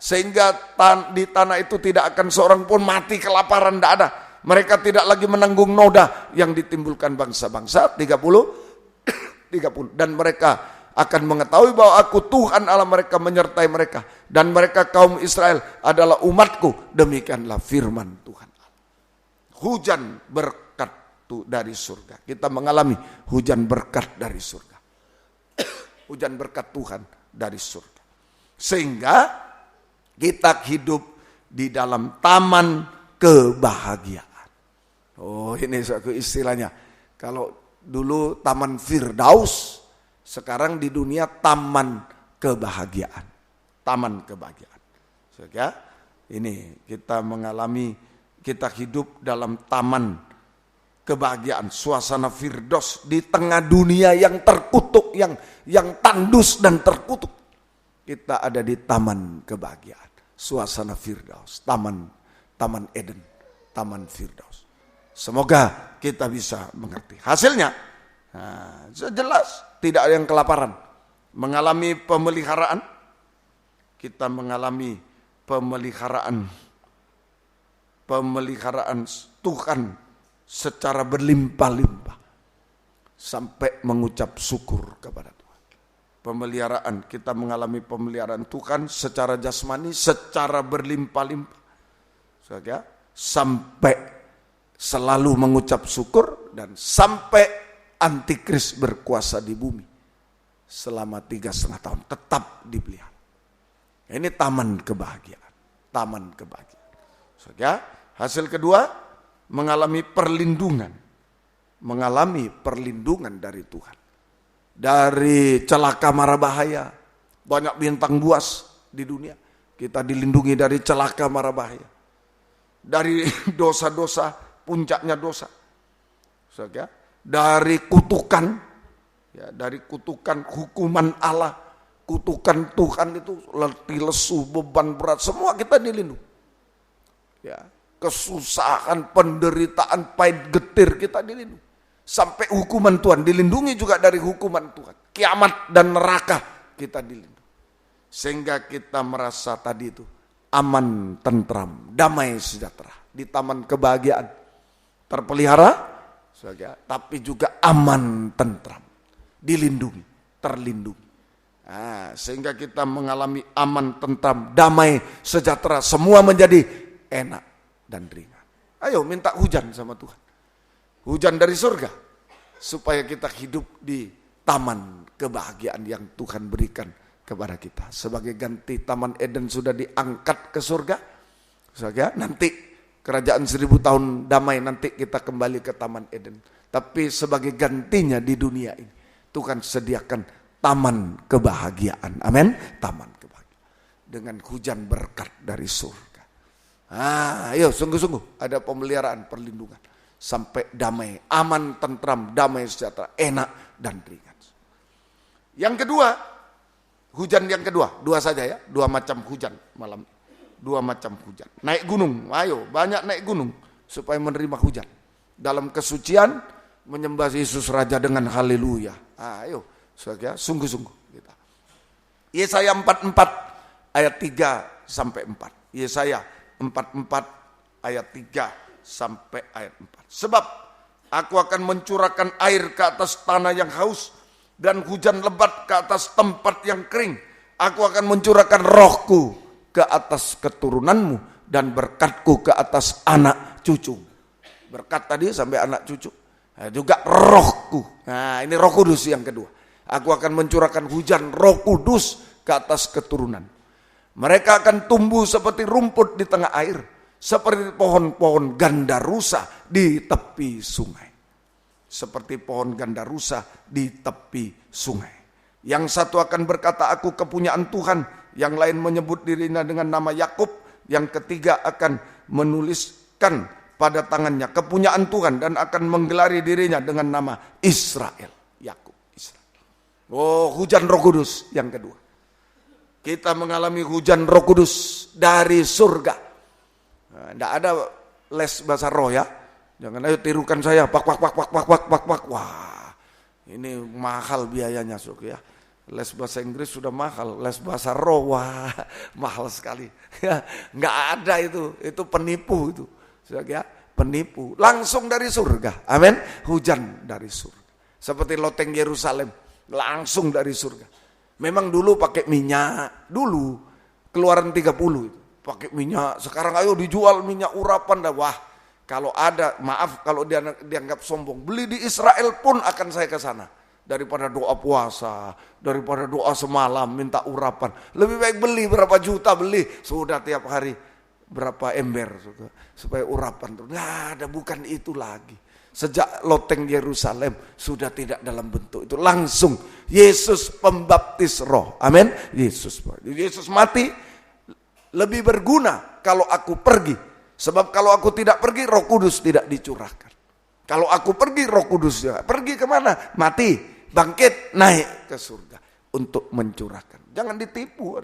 Sehingga di tanah itu tidak akan seorang pun mati kelaparan, tidak ada. Mereka tidak lagi menanggung noda yang ditimbulkan bangsa-bangsa. 30. Dan mereka akan mengetahui bahwa aku Tuhan Allah mereka, menyertai mereka. Dan mereka kaum Israel adalah umatku. Demikianlah firman Tuhan. Hujan berkat dari surga. Kita mengalami hujan berkat dari surga. Hujan berkat Tuhan dari surga. Sehingga kita hidup di dalam taman kebahagiaan. Oh, ini suatu istilahnya. Kalau dulu Taman Firdaus, sekarang di dunia Taman Kebahagiaan. Taman Kebahagiaan. Sehingga ini kita mengalami, kita hidup dalam taman kebahagiaan, suasana Firdaus di tengah dunia yang terkutuk, yang tandus dan terkutuk. Kita ada di taman kebahagiaan, suasana Firdaus, taman Eden, taman Firdaus. Semoga kita bisa mengerti. Hasilnya, jelas tidak ada yang kelaparan. Mengalami pemeliharaan, kita mengalami pemeliharaan Tuhan secara berlimpah-limpah sampai mengucap syukur kepada Tuhan. Pemeliharaan, kita mengalami pemeliharaan Tuhan secara jasmani, secara berlimpah-limpah. Sampai selalu mengucap syukur dan sampai antikris berkuasa di bumi selama 3,5 tahun tetap dipelihara. Ini taman kebahagiaan, taman kebahagiaan. Hasil kedua, mengalami perlindungan dari Tuhan. Dari celaka mara bahaya, banyak bintang buas di dunia, kita dilindungi dari celaka mara bahaya. Dari dosa-dosa, puncaknya dosa. Dari kutukan, dari kutukan hukuman Allah, kutukan Tuhan itu letih lesu, beban berat, semua kita dilindungi. Kesusahan, penderitaan, pahit getir kita dilindungi. Sampai hukuman Tuhan, dilindungi juga dari hukuman Tuhan. Kiamat dan neraka kita dilindungi. Sehingga kita merasa tadi itu aman, tentram, damai, sejahtera. Di taman kebahagiaan. Terpelihara, tapi juga aman, tentram. Dilindungi, terlindungi. Sehingga kita mengalami aman, tentram, damai, sejahtera. Semua menjadi enak dan ringan. Ayo minta hujan sama Tuhan. Hujan dari surga. Supaya kita hidup di taman kebahagiaan yang Tuhan berikan kepada kita. Sebagai ganti Taman Eden sudah diangkat ke surga. Nanti kerajaan 1000 tahun damai, nanti kita kembali ke Taman Eden. Tapi sebagai gantinya di dunia ini, Tuhan sediakan taman kebahagiaan. Amin. Taman kebahagiaan. Dengan hujan berkat dari surga. Ayo sungguh-sungguh ada pemeliharaan, perlindungan. Sampai damai, aman, tentram, damai, sejahtera, enak, dan ringan. Yang kedua, hujan yang kedua. Dua saja ya, dua macam hujan malam. Dua macam hujan. Naik gunung, ayo banyak naik gunung. Supaya menerima hujan. Dalam kesucian, menyembah Yesus Raja dengan haleluya. Ayo, saudara, sungguh-sungguh kita. Yesaya 44 ayat 3 sampai 4. Yesaya 44 ayat 3 sampai ayat 4. Sebab aku akan mencurahkan air ke atas tanah yang haus dan hujan lebat ke atas tempat yang kering. Aku akan mencurahkan rohku ke atas keturunanmu dan berkatku ke atas anak cucu. Berkat tadi sampai anak cucu. Nah, juga rohku. Nah, ini Roh Kudus yang kedua. Aku akan mencurahkan hujan Roh Kudus ke atas keturunan. Mereka akan tumbuh seperti rumput di tengah air, seperti pohon-pohon gandarusa di tepi sungai. Seperti pohon gandarusa di tepi sungai. Yang satu akan berkata, aku kepunyaan Tuhan. Yang lain menyebut dirinya dengan nama Yakub. Yang ketiga akan menuliskan pada tangannya kepunyaan Tuhan dan akan menggelari dirinya dengan nama Israel. Yakub, Israel. Oh, hujan Roh Kudus yang kedua. Kita mengalami hujan Roh Kudus dari surga. Tidak ada les bahasa roh ya. Jangan ayo tirukan saya, pak. Wah, ini mahal biayanya ya. Les bahasa Inggris sudah mahal, les bahasa roh, wah mahal sekali. Ya, nggak ada itu penipu itu, ya, penipu. Langsung dari surga, amin. Hujan dari surga, seperti loteng Yerusalem, langsung dari surga. Memang dulu pakai minyak, dulu Keluaran 30 itu pakai minyak. Sekarang ayo dijual minyak urapan dah, wah. Kalau ada, maaf kalau dia dianggap sombong, beli di Israel pun akan saya ke sana. Daripada doa puasa, daripada doa semalam, minta urapan. Lebih baik beli berapa juta beli, sudah tiap hari berapa ember supaya urapan. Nah, ada bukan itu lagi. Sejak loteng Yerusalem sudah tidak dalam bentuk itu, langsung Yesus pembaptis roh. Amin. Yesus mati lebih berguna kalau aku pergi. Sebab kalau aku tidak pergi, Roh Kudus tidak dicurahkan. Kalau aku pergi, Roh Kudus ya. Pergi kemana? Mati, bangkit, naik ke surga untuk mencurahkan. Jangan ditipu.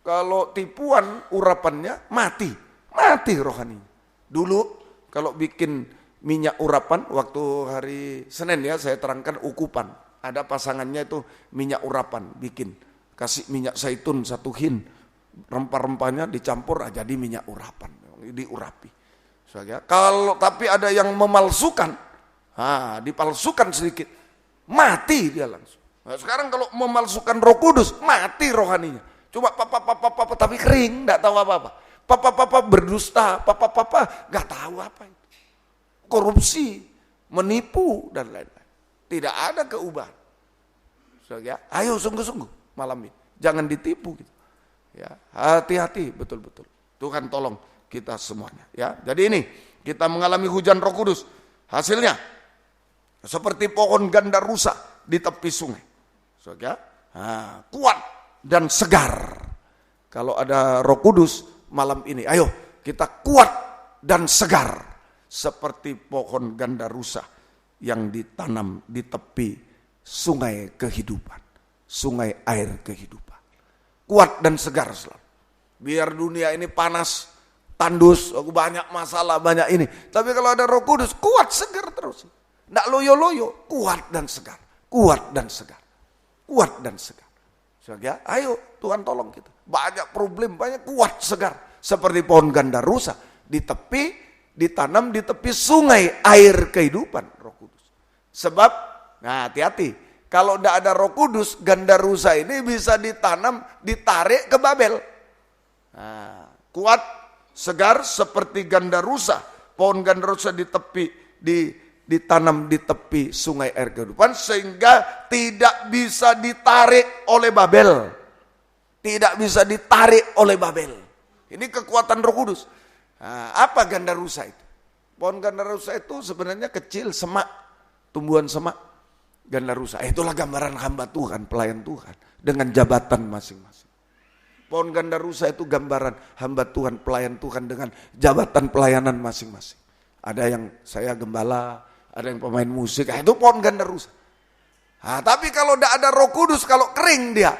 Kalau tipuan urapannya mati rohani. Dulu kalau bikin minyak urapan, waktu hari Senin ya saya terangkan ukupan. Ada pasangannya itu minyak urapan, bikin. Kasih minyak zaitun 1 hin, rempah-rempahnya dicampur jadi minyak urapan, diurapi. Kalau tapi ada yang memalsukan, dipalsukan sedikit, mati dia langsung. Nah, sekarang kalau memalsukan Roh Kudus, mati rohaninya. Coba papa tapi kering, nggak tahu apa-apa. Papa berdusta, papa nggak tahu apa itu. Korupsi, menipu dan lain-lain. Tidak ada keubahan. Ayo sungguh-sungguh malam ini, jangan ditipu gitu. Ya, hati-hati betul-betul. Tuhan tolong kita semuanya ya. Jadi ini kita mengalami hujan Roh Kudus. Hasilnya seperti pohon gandarusa di tepi sungai. Kuat dan segar. Kalau ada Roh Kudus malam ini, ayo kita kuat dan segar seperti pohon gandarusa yang ditanam di tepi sungai kehidupan, sungai air kehidupan. Kuat dan segar selalu. Biar dunia ini panas, tandus, banyak masalah, banyak ini. Tapi kalau ada Roh Kudus, kuat, segar terus. Nggak loyo-loyo, kuat dan segar. Kuat dan segar. Kuat dan segar. Ayo Tuhan tolong kita. Banyak problem, banyak kuat, segar. Seperti pohon gandarusa. Di tepi, ditanam di tepi sungai air kehidupan. Roh Kudus. Sebab, nah hati-hati. Kalau tidak ada Roh Kudus, gandarusa ini bisa ditanam, ditarik ke Babel. Nah, kuat, segar seperti gandarusa. Pohon gandarusa di tepi, ditanam di tepi sungai air kehidupan sehingga tidak bisa ditarik oleh Babel. Tidak bisa ditarik oleh Babel. Ini kekuatan Roh Kudus. Nah, apa gandarusa itu? Pohon gandarusa itu sebenarnya kecil, semak, tumbuhan semak. ganda rusa. Itulah gambaran hamba Tuhan, pelayan Tuhan dengan jabatan masing-masing. Pohon ganda rusa itu gambaran hamba Tuhan, pelayan Tuhan dengan jabatan pelayanan masing-masing. Ada yang saya gembala, ada yang pemain musik, itu pohon ganda rusa. Nah, tapi kalau tidak ada Roh Kudus, kalau kering dia,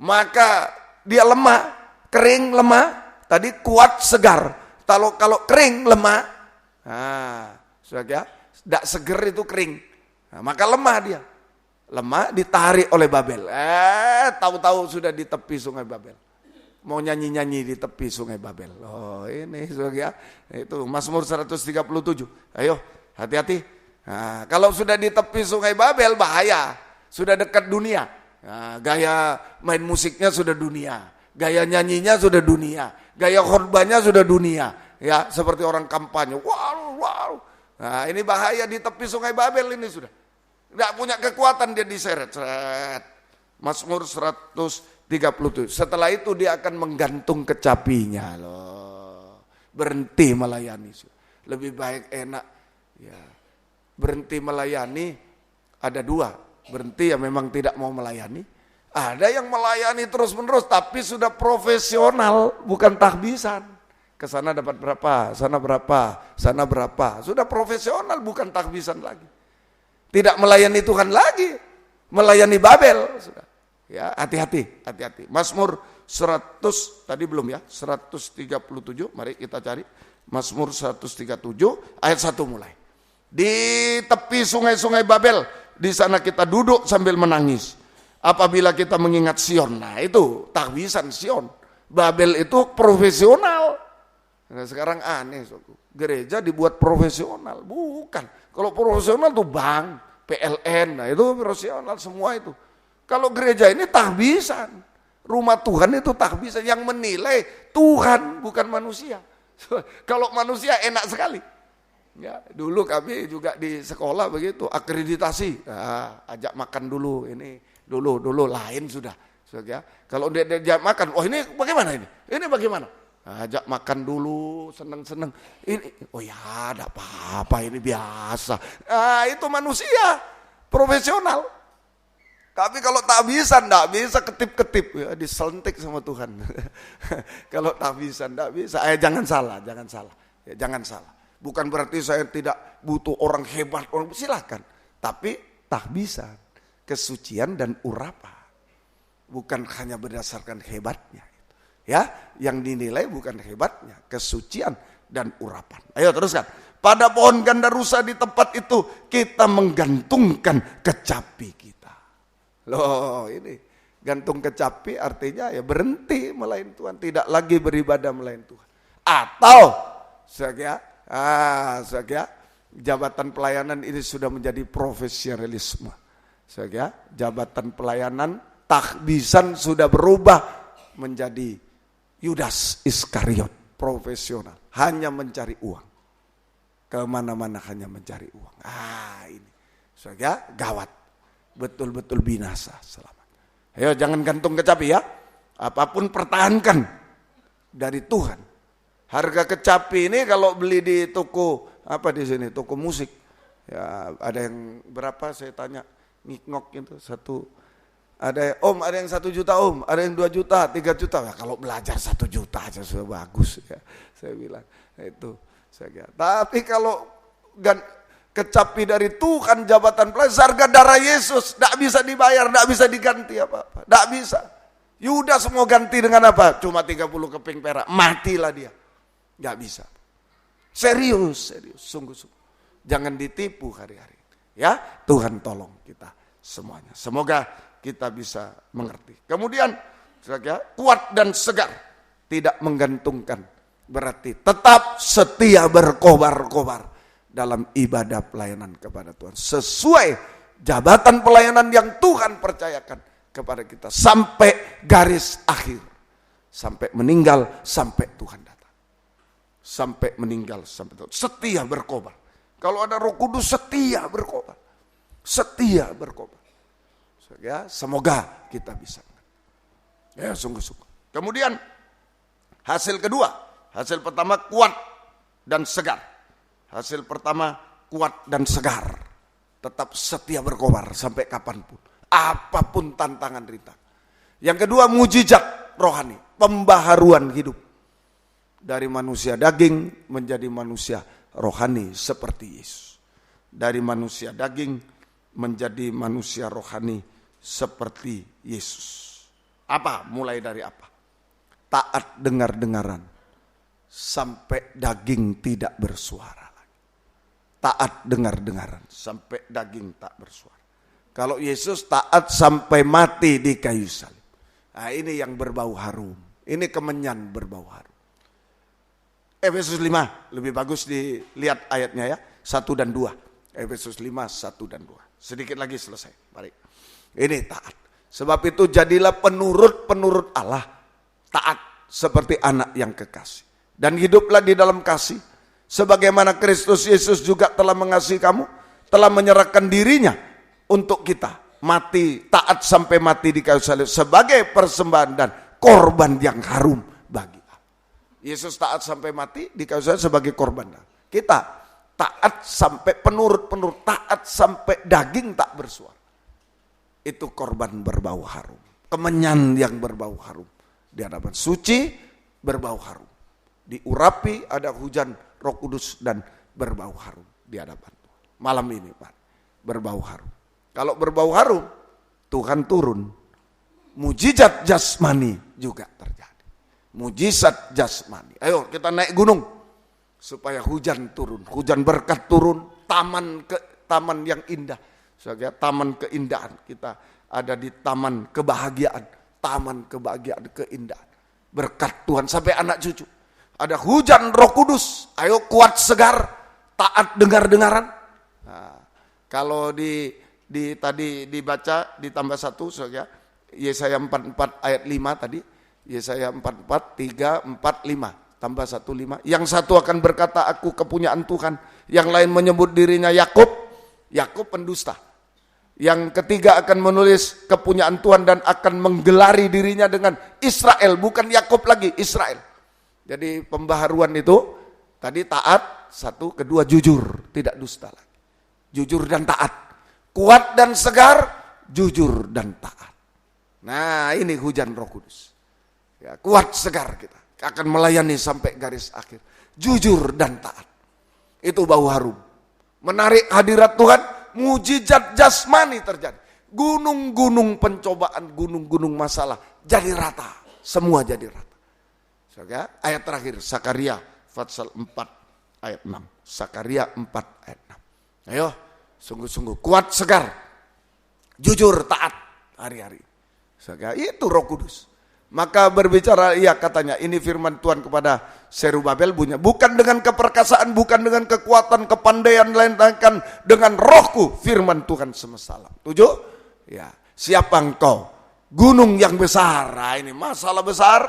maka dia lemah, kering, lemah. Tadi kuat, segar. Kalau kering, lemah. Nah, sudah tidak seger itu kering. Nah, maka lemah dia. Lemah ditarik oleh Babel. Tahu-tahu sudah di tepi sungai Babel. Mau nyanyi-nyanyi di tepi sungai Babel. Oh ini sudah itu Mazmur 137. Ayo hati-hati. Nah, kalau sudah di tepi sungai Babel bahaya. Sudah dekat dunia. Nah, gaya main musiknya sudah dunia. Gaya nyanyinya sudah dunia. Gaya khotbahnya sudah dunia. Ya seperti orang kampanye. Wow. Nah ini bahaya di tepi sungai Babel ini sudah. Tidak punya kekuatan dia diseret. Mazmur 137. Setelah itu dia akan menggantung kecapinya loh. Berhenti melayani. Lebih baik enak ya. Berhenti melayani ada dua. Berhenti ya memang tidak mau melayani. Ada yang melayani terus-menerus tapi sudah profesional, bukan tahbisan. Kesana dapat berapa, sana berapa, sana berapa. Sudah profesional, bukan tahbisan lagi. Tidak melayani Tuhan lagi, melayani Babel. Sudah. Ya, hati-hati. Mazmur 100 tadi belum ya, 137. Mari kita cari. Mazmur 137 ayat 1 mulai. Di tepi sungai-sungai Babel, di sana kita duduk sambil menangis. Apabila kita mengingat Sion. Nah, itu tahbisan Sion. Babel itu profesional. Nah, sekarang aneh, gereja dibuat profesional. Bukan. Kalau profesional tuh bank, PLN, nah itu profesional semua itu. Kalau gereja ini tahbisan. Rumah Tuhan itu tahbisan. Yang menilai Tuhan, bukan manusia. Kalau manusia enak sekali. Ya, dulu kami juga di sekolah begitu, akreditasi. Nah, ajak makan dulu ini. Dulu lain sudah. Ya. Kalau dia ajak makan, oh ini bagaimana ini? Ini bagaimana? Ajak makan dulu, seneng-seneng. Ini, oh ya, ada apa-apa, ini biasa. Nah, itu manusia, profesional. Tapi kalau tak bisa, enggak bisa ketip-ketip, ya, diselentik sama Tuhan. Kalau tak bisa, enggak bisa. Jangan salah. Ya, jangan salah. Bukan berarti saya tidak butuh orang hebat, silakan. Tapi tahbisan, kesucian dan urapan. Bukan hanya berdasarkan hebatnya. Ya, yang dinilai bukan hebatnya, kesucian dan urapan. Ayo teruskan. Pada pohon ganda rusa di tempat itu kita menggantungkan kecapi kita. Loh, ini gantung kecapi artinya ya berhenti melayani Tuhan, tidak lagi beribadah melayani Tuhan. Atau jabatan pelayanan ini sudah menjadi profesionalisme. Jabatan pelayanan tahbisan sudah berubah menjadi Yudas Iskariot, profesional, hanya mencari uang. Kemana-mana hanya mencari uang. Ini gawat, betul-betul binasa selamat. Ayo jangan gantung kecapi ya, apapun pertahankan dari Tuhan. Harga kecapi ini kalau beli di toko apa di sini, toko musik, ya ada yang berapa saya tanya, ngik-ngok itu satu. Ada yang 1 juta om, ada yang 2 juta, 3 juta. Nah, kalau belajar 1 juta aja sudah bagus ya. Saya bilang itu. Tapi kalau kecapi dari Tuhan jabatan pelayan, harga darah Yesus tidak bisa dibayar, tidak bisa diganti apa-apa, tidak bisa. Yudas mau ganti dengan apa? Cuma 30 keping perak, matilah dia. Tidak bisa. Serius, sungguh-sungguh. Jangan ditipu hari-hari. Ya, Tuhan tolong kita semuanya. Semoga kita bisa mengerti. Kemudian kuat dan segar, tidak menggantungkan, berarti tetap setia berkobar-kobar dalam ibadah pelayanan kepada Tuhan sesuai jabatan pelayanan yang Tuhan percayakan kepada kita sampai garis akhir, sampai meninggal, sampai Tuhan datang, sampai meninggal, sampai Tuhan. Setia berkobar. Kalau ada Roh Kudus setia berkobar, Ya, semoga kita bisa. Ya, sungguh-sungguh. Kemudian hasil kedua, hasil pertama kuat dan segar. Hasil pertama kuat dan segar. tetap setia berkobar sampai kapanpun, apapun tantangan rintangan. Yang kedua, mujizat rohani, pembaharuan hidup. Dari manusia daging menjadi manusia rohani seperti Yesus. Dari manusia daging menjadi manusia rohani seperti Yesus. Apa? Mulai dari apa? Taat dengar-dengaran sampai daging tidak bersuara lagi. Taat dengar-dengaran sampai daging tak bersuara. Kalau Yesus taat sampai mati di kayu salib. Nah, ini yang berbau harum. Ini kemenyan berbau harum. Efesus 5, lebih bagus dilihat ayatnya ya, 1 dan 2. Efesus 5, 1 dan 2. Sedikit lagi selesai. Mari. Ini taat. Sebab itu jadilah penurut Allah. Taat seperti anak yang kekasih. Dan hiduplah di dalam kasih. Sebagaimana Kristus Yesus juga telah mengasihi kamu. Telah menyerahkan dirinya untuk kita. Mati, taat sampai mati di kayu salib sebagai persembahan dan korban yang harum bagi Allah. Yesus taat sampai mati di kayu salib sebagai korban. Kita taat sampai penurut, taat sampai daging tak bersuara. Itu korban berbau harum. Kemenyan yang berbau harum. Di hadapan suci berbau harum. Diurapi ada hujan Roh Kudus dan berbau harum di hadapan Tuhan. Malam ini Pak, berbau harum. Kalau berbau harum, Tuhan turun. Mujizat jasmani juga terjadi. Mujizat jasmani. Ayo kita naik gunung supaya hujan turun, hujan berkat turun, taman yang indah. Sebagai taman keindahan, kita ada di taman kebahagiaan, keindahan. Berkat Tuhan sampai anak cucu. Ada hujan Roh Kudus. Ayo kuat segar, taat dengar-dengaran. Nah, kalau tadi dibaca ditambah 1 saja, Yesaya 44 ayat 5 tadi, Yesaya 44 3 4 5 tambah 1 5. Yang satu akan berkata aku kepunyaan Tuhan, yang lain menyebut dirinya Yakub pendusta. Yang ketiga akan menulis kepunyaan Tuhan dan akan menggelari dirinya dengan Israel, bukan Yakub lagi, Israel. Jadi pembaharuan itu tadi taat, 1, kedua jujur, tidak dusta lagi. Jujur dan taat. Kuat dan segar, jujur dan taat. Nah ini hujan Roh Kudus. Ya, kuat segar kita. Akan melayani sampai garis akhir. Jujur dan taat. Itu bau harum. Menarik hadirat Tuhan, mujizat jasmani terjadi. Gunung-gunung pencobaan, gunung-gunung masalah jadi rata. Semua jadi rata. Ya, ayat terakhir, Sakaria pasal 4 ayat 6. Sakaria 4 ayat 6. Ayo. Sungguh-sungguh kuat segar, jujur taat hari-hari. Itu Roh Kudus. Maka berbicara katanya ini firman Tuhan kepada Serubabel bunyi, bukan dengan keperkasaan, bukan dengan kekuatan, kepandaian melainkan dengan Rohku, firman Tuhan semesta alam. 7. Ya, siapa engkau? Gunung yang besar. Nah, ini masalah besar,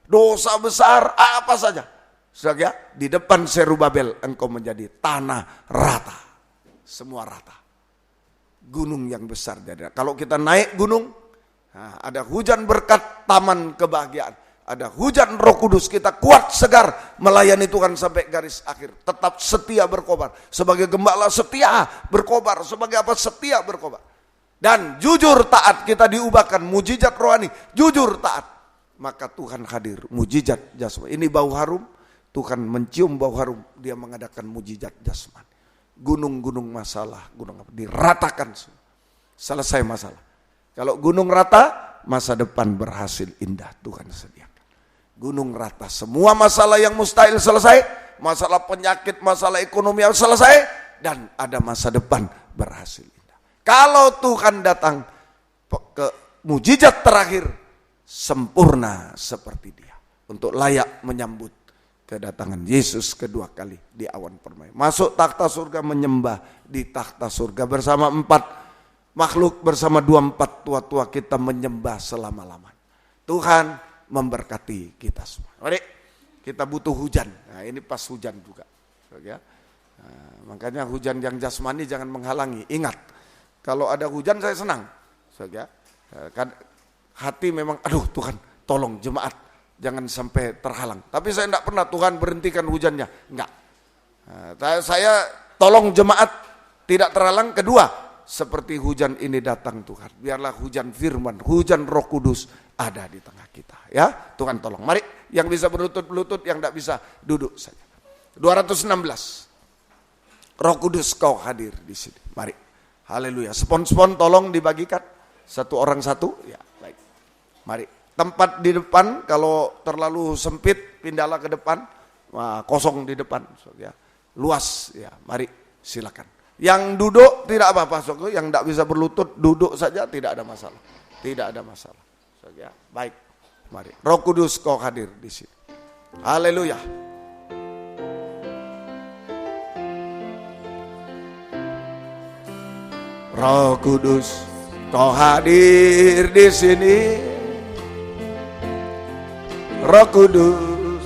dosa besar, apa saja. Di depan Serubabel engkau menjadi tanah rata. Semua rata. Gunung yang besar. Kalau kita naik gunung, ada hujan berkat, taman kebahagiaan. Ada hujan Roh Kudus, kita kuat segar melayani Tuhan sampai garis akhir. Tetap setia berkobar. Sebagai gembala setia berkobar. Sebagai apa? Setia berkobar. Dan jujur taat, kita diubahkan mujizat rohani. Jujur taat. Maka Tuhan hadir. Mujizat jasmani. Ini bau harum. Tuhan mencium bau harum. Dia mengadakan mujizat jasmani. Gunung-gunung masalah, diratakan semua. Selesai masalah. Kalau gunung rata, masa depan berhasil indah Tuhan sediakan. Gunung rata, semua masalah yang mustahil selesai, masalah penyakit, masalah ekonomi selesai, dan ada masa depan berhasil indah. Kalau Tuhan datang ke mujizat terakhir, sempurna seperti Dia, untuk layak menyambut kedatangan Yesus kedua kali di awan permai. Masuk takhta surga, menyembah di takhta surga bersama 4 makhluk, bersama 24 tua-tua kita menyembah selama-lamanya. Tuhan memberkati kita semua. Mari kita butuh hujan. Nah, ini pas hujan juga. Ya. Nah, makanya hujan yang jasmani jangan menghalangi. Ingat, kalau ada hujan saya senang. Ya. Hati memang, aduh Tuhan tolong jemaat jangan sampai terhalang. Tapi saya tidak pernah Tuhan berhentikan hujannya. Enggak. Nah, saya tolong jemaat tidak terhalang. Kedua, seperti hujan ini datang Tuhan, biarlah hujan firman, hujan Roh Kudus ada di tengah kita. Ya, Tuhan tolong. Mari, yang bisa berlutut, yang tidak bisa duduk saja. 216. Roh Kudus kau hadir di sini. Mari. Haleluya. Spon-spon tolong dibagikan. Satu orang satu. Ya, baik. Mari. Tempat di depan, kalau terlalu sempit, pindahlah ke depan. Wah, kosong di depan. Ya. Luas. Ya, mari silakan. Yang duduk tidak apa-apa. Yang tidak bisa berlutut, duduk saja, tidak ada masalah. Tidak ada masalah. Ya, baik. Mari. Roh Kudus kau hadir di sini. Haleluya. Roh Kudus kau hadir di sini. Roh Kudus,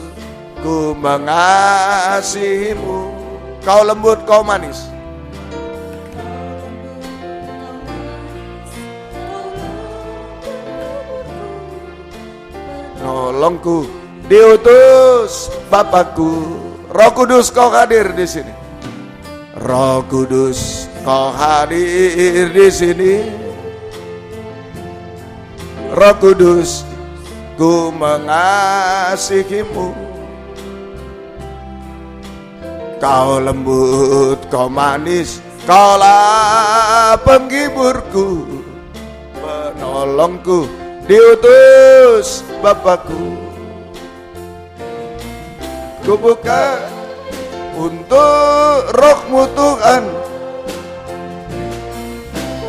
ku mengasihimu. Kau lembut, kau manis. Nolongku, diutus Bapakku. Roh Kudus kau hadir di sini. Roh Kudus kau hadir di sini. Roh Kudus, ku mengasihimu. Kau lembut, kau manis, kaulah penghiburku, penolongku, diutus Bapakku. Ku buka untuk Roh-Mu Tuhan.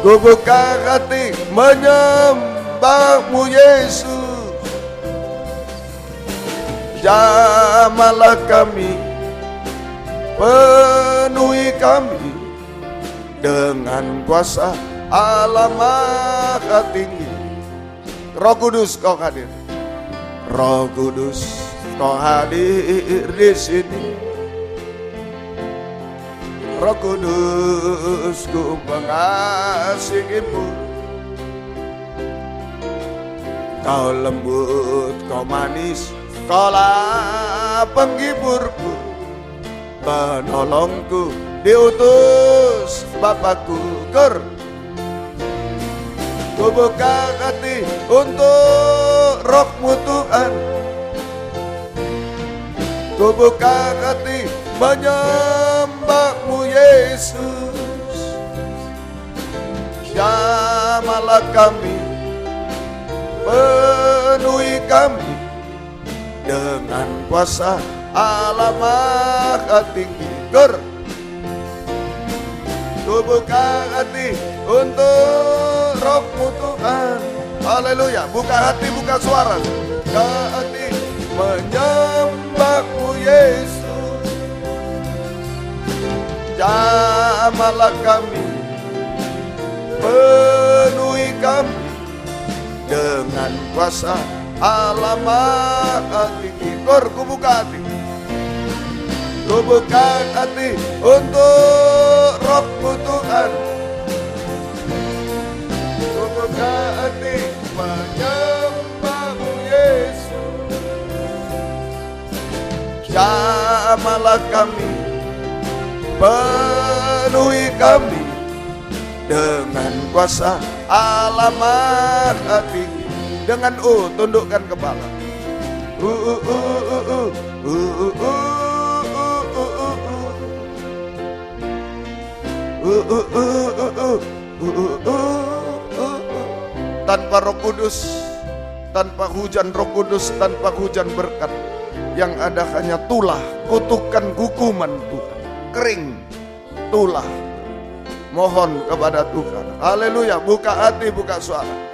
Ku buka hati menyembah-Mu Yesus. Jamahlah kami, penuhi kami dengan kuasa Allah Maha Tinggi. Roh Kudus kau hadir. Roh Kudus kau hadir di sini. Roh Kudus, ku mengasihimu. Kau lembut, kau manis, kaulah penghiburku, penolongku, diutus Bapakku. Ku buka hati untuk Roh-Mu Tuhan. Ku buka hati menyembah-Mu Yesus. Jamahlah kami, penuhi kami dengan kuasa Allah Maha Tinggi. Ku buka hati untuk Roh-Mu Tuhan. Haleluya. Buka hati, buka suara. Buka hati menyembah-Mu Yesus. Jamahlah kami, penuhi kami dengan kuasa Allah Maha Tinggi. Ku buka hati. Ku buka hati untuk Roh-Mu Tuhan. Ku buka hati menyembah-Mu Yesus. Jamahlah kami, penuhi kami dengan kuasa Allah Maha Tinggi. Dengan tundukkan kepala. Tanpa Roh Kudus, tanpa hujan Roh Kudus, tanpa hujan berkat, yang ada hanya tulah, kutukan hukuman Tuhan, kering tulah. Mohon kepada Tuhan. Haleluya. Buka hati, buka suara.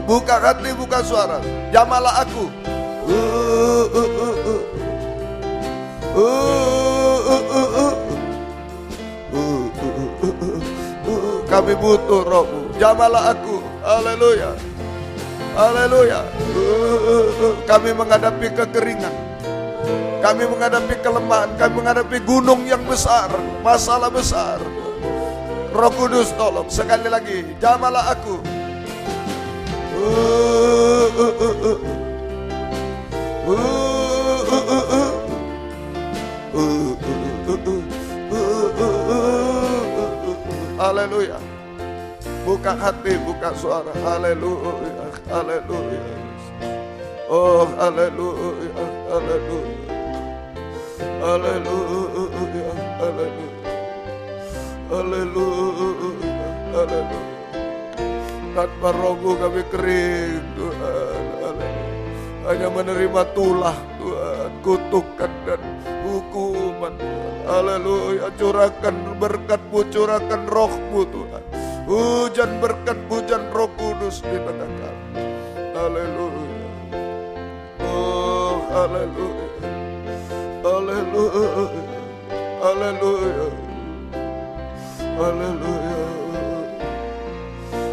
Buka hati, buka suara. Jamahlah aku. Kami butuh Roh-Mu. Jamahlah aku. Haleluya. Haleluya. Kami menghadapi kekeringan. Kami menghadapi kelemahan. Kami menghadapi gunung yang besar, masalah besar. Roh Kudus tolong sekali lagi, jamahlah aku. Haleluya. Buka hati, buka suara. Haleluya, haleluya. Oh, haleluya, haleluya. Haleluya, haleluya. Haleluya, haleluya. Tanpa Roh-Mu kami kering, Tuhan. Haleluya. Hanya menerima tulah, Tuhan, kutukan dan hukuman, Tuhan. Haleluya. Curahkan berkat-Mu, curahkan Roh-Mu, Tuhan. Hujan berkat, hujan Roh Kudus di tengah kami. Haleluya. Oh, haleluya. Haleluya. Haleluya. Haleluya.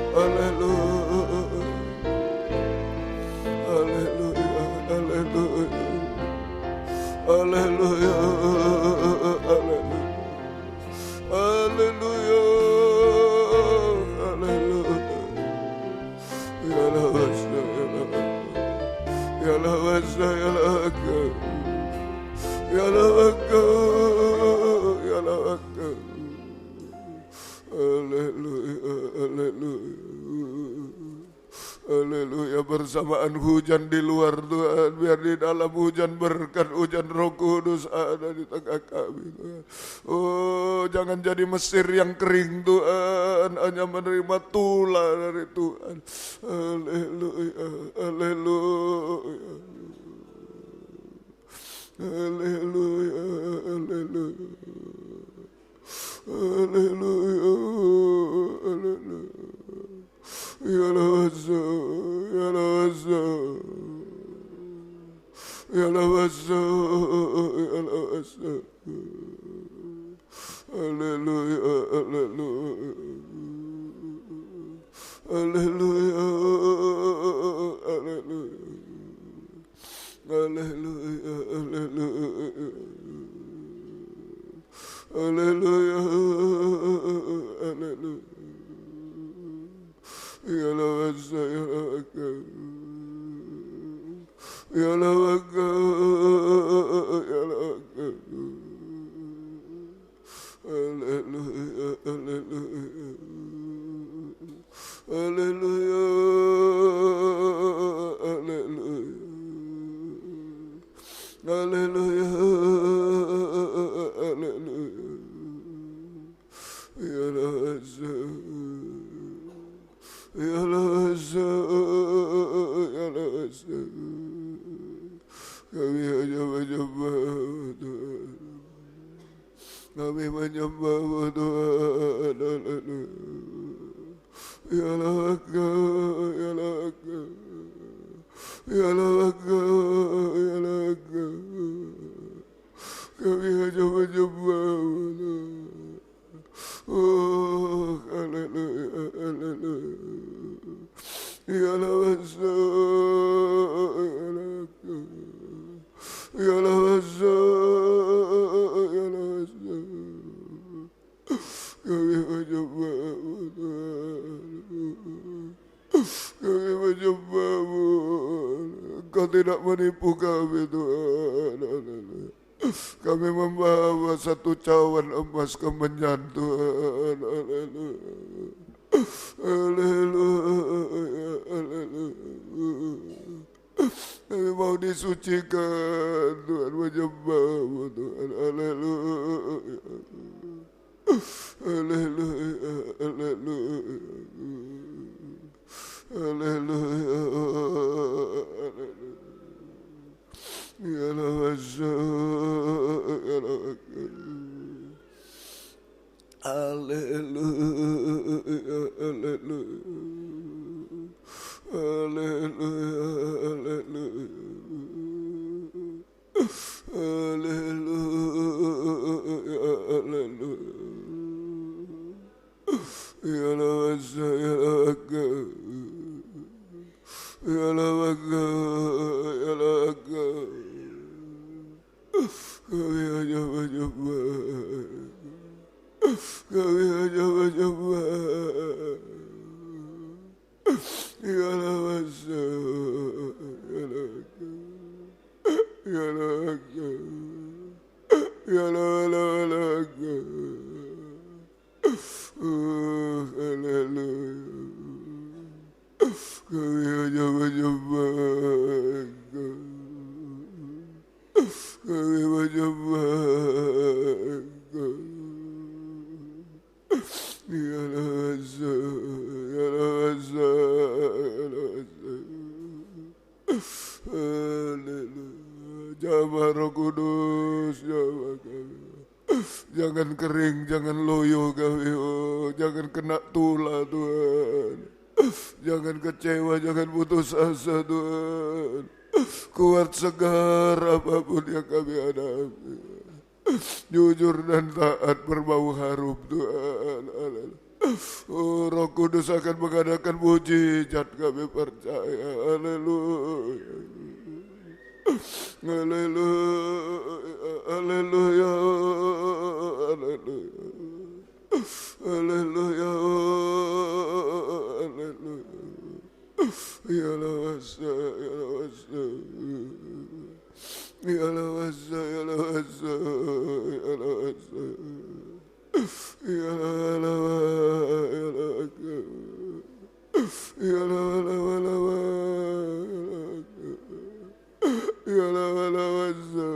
Haleluya. Haleluya. Haleluya. Haleluya. Haleluya. Ya lawasa, ya lawaka, ya lawaka, ya lawaka. Haleluya, haleluya. Haleluya. Bersamaan hujan di luar, Tuhan, biar di dalam hujan berkat, hujan Roh Kudus ada di tengah kami, Tuhan. Oh, jangan jadi Mesir yang kering, Tuhan, hanya menerima tulah dari Tuhan. Haleluya, haleluya. Haleluya, haleluya. Haleluya, haleluya. Ya lawasa, ya lawasa, ya lawasa, ya lawasa. Haleluya, haleluya. Haleluya, haleluya. Haleluya, haleluya. Haleluya, haleluya. Ya lawasa, ya lawaka, ya lawaka, ya lawaka. Haleluya, haleluya. Haleluya, haleluya. Haleluya, haleluya. Ya lawasa, ya lawasa, ya lawasa. Kami hanya menyembah Tuhan. Kami menyembah Tuhan. Haleluya. Ya lawaka, ya lawaka, ya lawaka, ya lawaka. Kami hanya menyembah Tuhan. Oh, haleluya, haleluya. Ya lawasa, ya lawaka, ya lawasa, ya lawasa. Kami menyembah-Mu, Tuhan. Kami menyembah-Mu. Engkau tidak menipu kami, Tuhan. Haleluya. Kami membawa satu cawan emas kemenyan, Tuhan. Haleluya. Haleluya, haleluya. Kami mau disucikan, Tuhan, menyembah-Mu, Tuhan. Haleluya. Haleluya, haleluya. Haleluya, haleluya. Ya lawasa, ya lawaka. Haleluya, haleluya. Haleluya, haleluya. Haleluya, haleluya. Ya lawasa, ya lawaka, ya lawaka, ya lawaka. Kami hanya menyembah, kami hanya menyembah. Kami hanya menyembah Engkau. Kami menyembah Engkau. Ya Raza, ya Raza, ya Raza. Haleluya. Jamah Roh Kudus, jamah kami. Jangan kering, jangan loyo kami, oh. Jangan kena tulah Tuhan. Jangan kecewa, jangan putus asa Tuhan. Kuat segar apapun yang kami hadapi. Jujur dan taat berbau harum Tuhan. Oh, Roh Kudus akan mengadakan mujizat, kami percaya. Haleluya. Haleluya. Haleluya. Haleluya. Haleluya. Haleluya. Ya lawasa, ya lawasa. Ya lawasa, ya lawasa, ya lawasa. Ya lawa, ya lawa. Ya lawa, lawa, lawa. Ya lawa, lawa, ya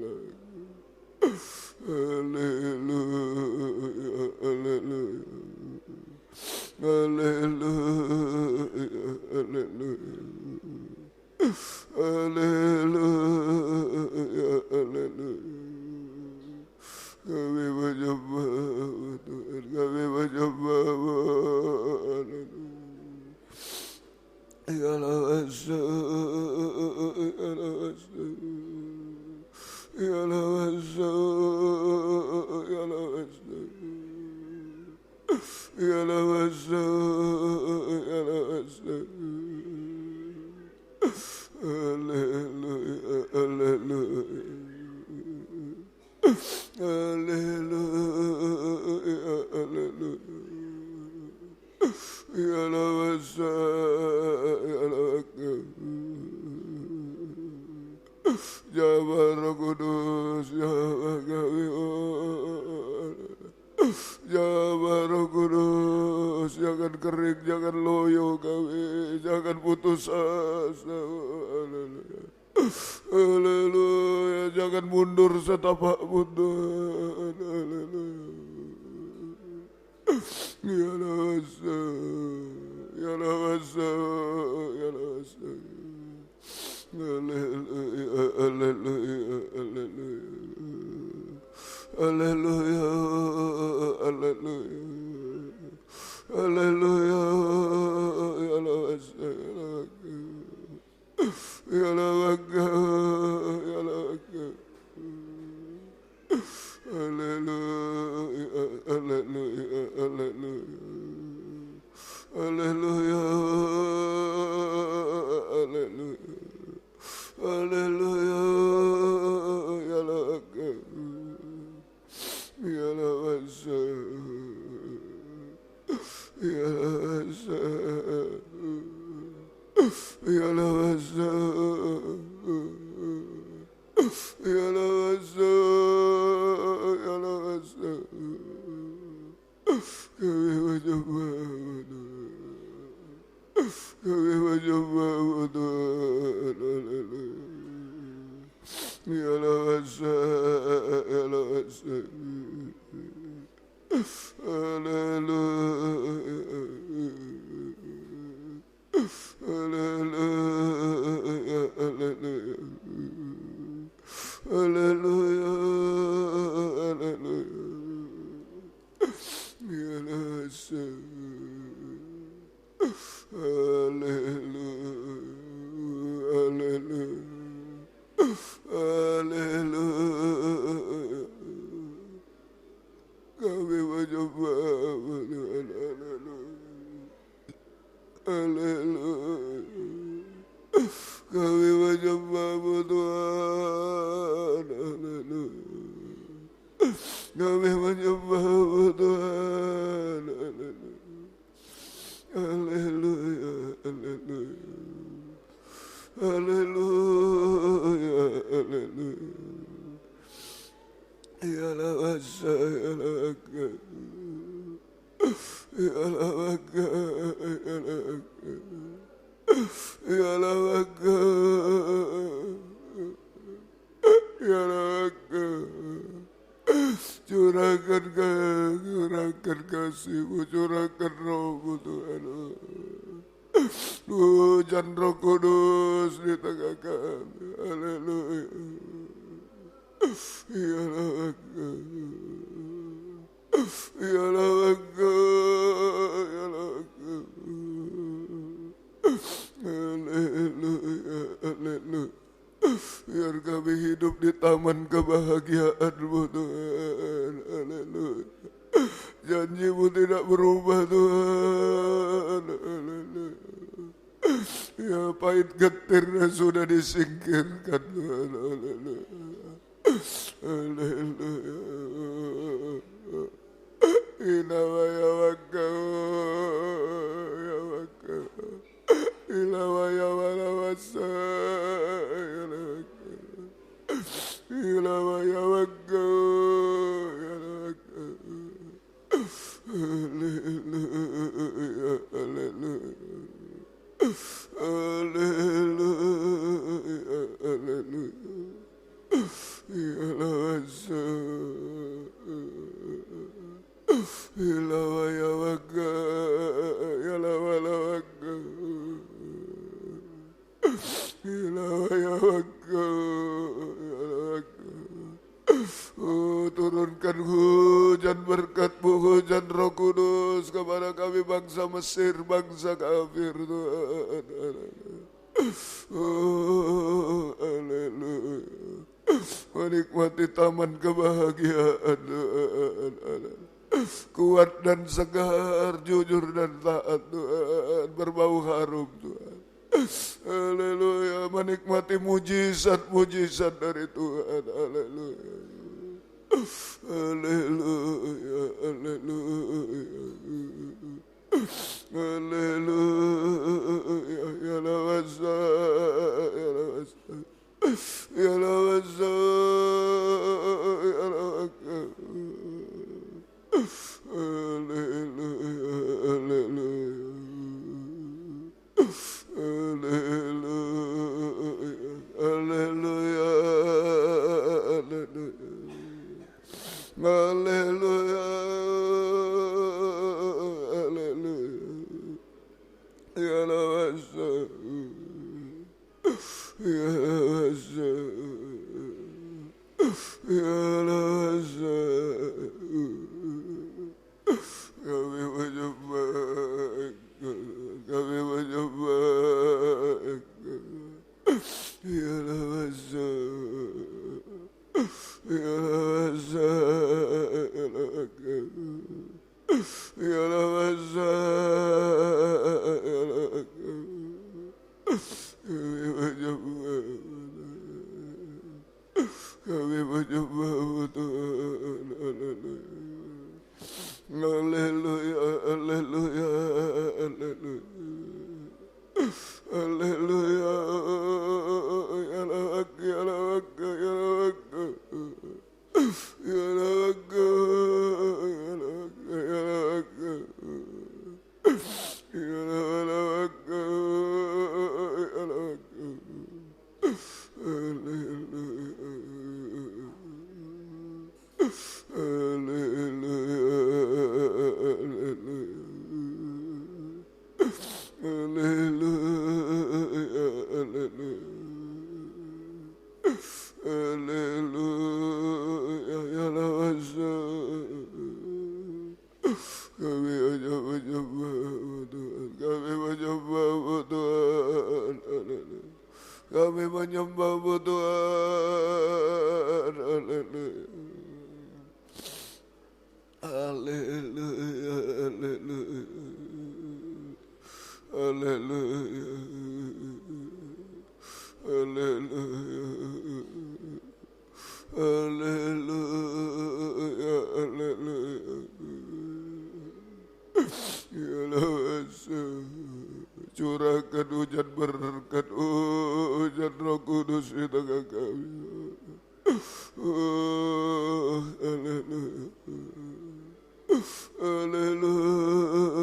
lawa. Haleluya, haleluya. Haleluya, haleluya. Haleluya, haleluya. Kami menyembah Tuhan, kami menyembah. Ya lawasa, ya lawasa. Ya lawasa, ya lawasa. Ya lawasa, ya lawasa. Haleluya, haleluya. Haleluya, haleluya. Ya lawasa, ya lawasa. Jamah Roh Kudus, jamah kami, jamah Roh Kudus. Jangan kering, jangan loyo kami, jangan putus asa. Haleluya. Haleluya, jangan mundur setapak pun Tuhan. Haleluya. Ya lawasa, ya lawasa, ya lawasa. Haleluya, haleluya, haleluya. Haleluya, haleluya. Haleluya, ya lawasa, ya lawasa. Ya lawaka, ya lawaka. Haleluya, haleluya, haleluya. Haleluya, haleluya. Haleluya, ya lawaka. Ya lawasa. Ya lawasa. Ya lawasa, ya lawasa, ya lawasa. Kami menyembah Tuhan, kami menyembah Tuhan. Ya lawasa, ya lawasa. Haleluya. Haleluya, haleluya. Haleluya, haleluya. Ya lawasa. Haleluya, haleluya. Haleluya. Kami menyembah Tuhan. Haleluya. Kami menyembah Tuhan. Haleluya. Kami menyembah Tuhan. Haleluya. Haleluya. Haleluya. Haleluya. Ya lawasa, ya lawaka. Curahkan kasih-Mu, curahkan Roh-Mu Tuhan. Hujan Roh Kudus di tengah kami. Haleluya. Biar kami hidup di taman kebahagiaan-Mu Tuhan. Haleluya. Janji-Mu tidak berubah Tuhan. Haleluya. Ya, pahit getirnya sudah disingkirkan Tuhan. Haleluya. Haleluya. Inawaya wakau, ya wakau. Ilawaya walawasa, ya wakau. Ilawaya wakau, ya wakau. Haleluya, haleluya. Haleluya, haleluya. Ilawasa, ilawaya waka, ilawala waka, ilawaya waka, ilawaka. Oh, turunkan hujan berkat-Mu, hujan Roh Kudus kepada kami bangsa Mesir, bangsa kafir Tuhan. Oh, haleluya. Menikmati taman kebahagiaan Tuhan. Kuat dan segar, jujur dan taat Tuhan, berbau harum Tuhan. Haleluya, menikmati mujizat-mujizat dari Tuhan. Haleluya. Haleluya, haleluya. Haleluya, ya lawasa, ya lawasa. Ya lawasa, ya lawasa. Haleluya, haleluya. Haleluya, haleluya, haleluya. Haleluya, haleluya. Ya lawasa, ya lawasa, ya lawasa. Kami menyembah, kami menyembah. Ya lawasa, ya lawasa, ya lawasa, ya lawasa. Kami menyembah, kami menyembah Tuhan. Haleluya, haleluya, haleluya. Haleluya, ya lawak, ya lawak, ya lawak. Ya lawak, ya lawak, ya lawak. Ya lawak, ya lawak. Haleluya. Haleluya, haleluya, haleluya, haleluya, ya lawasa. Kami hanya menyembah Tuhan, kami menyembah Tuhan, kami menyembah Tuhan, haleluya. Haleluya, haleluya, haleluya, haleluya, haleluya, haleluya. Ya lawasa, curahkan hujan berkat, hujan Roh Kudus di tengah kami. Oh, haleluya. Haleluya,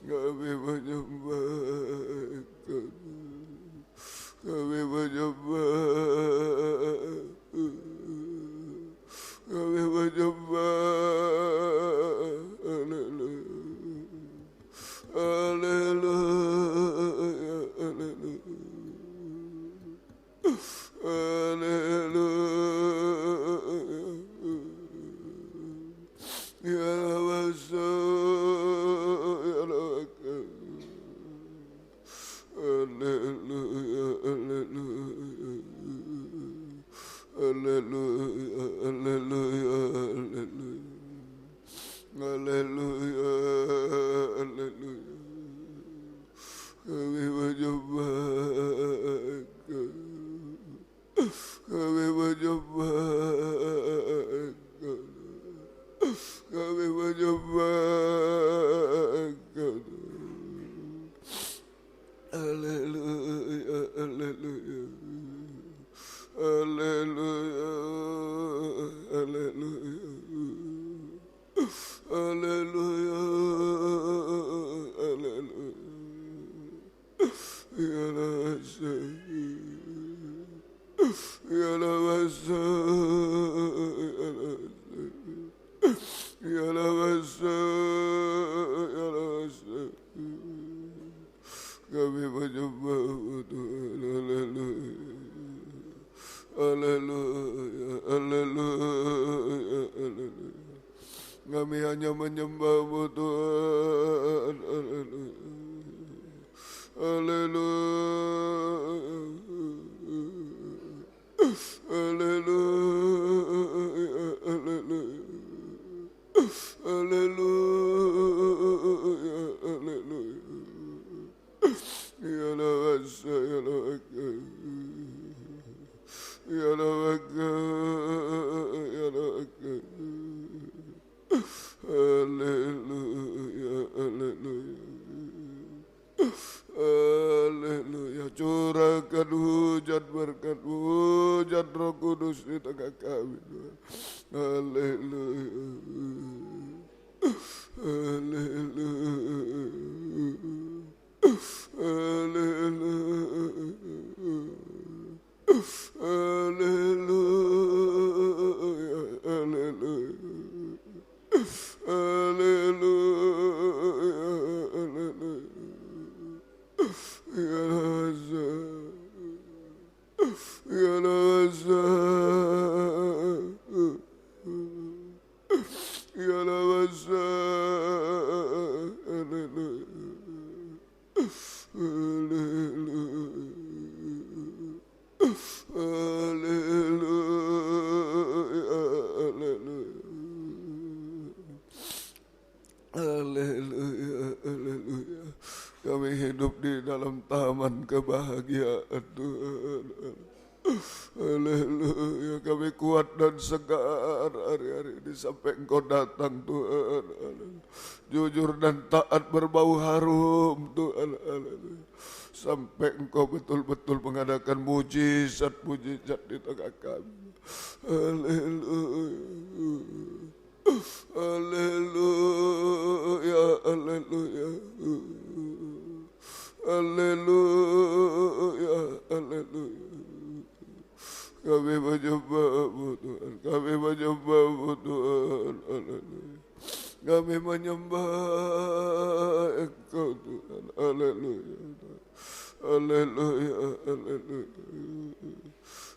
Kami menyembah Engkau, kami menyembah, kami menyembah. Haleluya, haleluya, haleluya. Ya Rasul, ya Rasul. Haleluya, haleluya, haleluya, haleluya, haleluya, haleluya. Kami menyembah Engkau, kami menyembah Engkau, kami menyembah Engkau. Haleluya, haleluya, haleluya, haleluya, haleluya, haleluya. Ya Rasul, ya Rasul, ya Rasul, ya Rasul. Kami menyembah Tuhan. Haleluya, haleluya, haleluya. Kami hanya menyembah-Mu Tuhan. Haleluya, haleluya, haleluya, haleluya, haleluya. Ya Rasul, ya Rasul, ya Rasul, ya Rasul. Haleluya, haleluya, haleluya. Curahkan hujan berkat-Mu, hujan Roh Kudus di tengah kami, Tuhan. Haleluya, haleluya, haleluya, haleluya, haleluya, haleluya. Ya Rasul, ya Rasul, ya Rasul, haleluya, haleluya, haleluya. Kami hidup di dalam taman kebahagiaan Tuhan. Haleluya, kami kuat dan segar hari-hari ini sampai Engkau datang Tuhan. Jujur dan taat berbau harum Tuhan. Haleluya. Sampai Engkau betul-betul mengadakan mujizat-mujizat di tengah kami. Haleluya, haleluya, haleluya, haleluya, haleluya. Kami menyembah-Mu Tuhan, kami menyembah-Mu Tuhan. Haleluya. Kami menyembah Engkau Tuhan. Haleluya, haleluya, haleluya,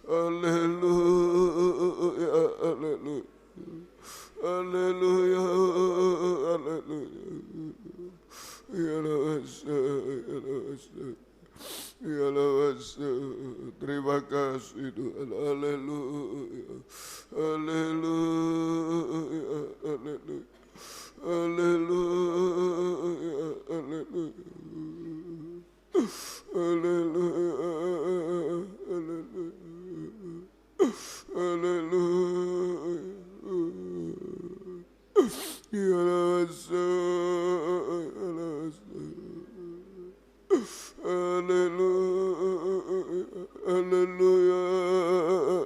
haleluya, haleluya, haleluya, haleluya. Ya Rasul, ya Rasul, ya Rasul. Terima kasih Tuhan. Haleluya, haleluya, haleluya, haleluya, haleluya, haleluya, haleluya, haleluya. Ya Rasul, ya Rasul, haleluya, haleluya,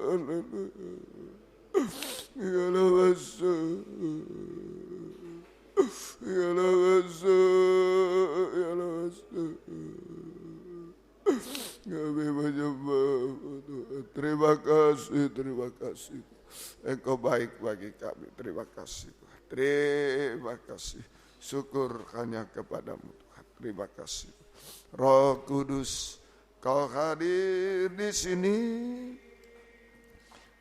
haleluya. Yalawasu, yalawasu, yalawasu. Kami menyembah Tuhan. Terima kasih, terima kasih. Engkau baik bagi kami. Terima kasih Tuhan. Terima kasih. Syukur hanya kepadamu Tuhan. Terima kasih. Roh Kudus, Kau hadir di sini.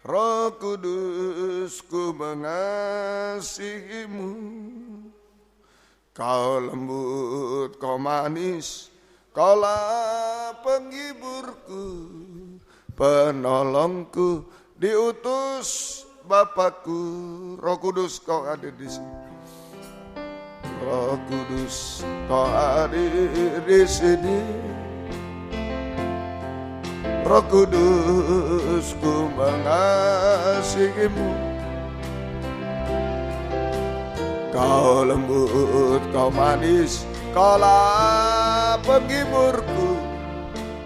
Roh Kudus, ku mengasihimu. Kau lembut, kau manis, Kaulah penghiburku, penolongku, diutus Bapakku. Roh Kudus, Kau hadir di sini. Roh Kudus, Kau hadir di sini. Roh Kudus, ku mengasihimu. Kau lembut, Kau manis, Kaulah penghiburku,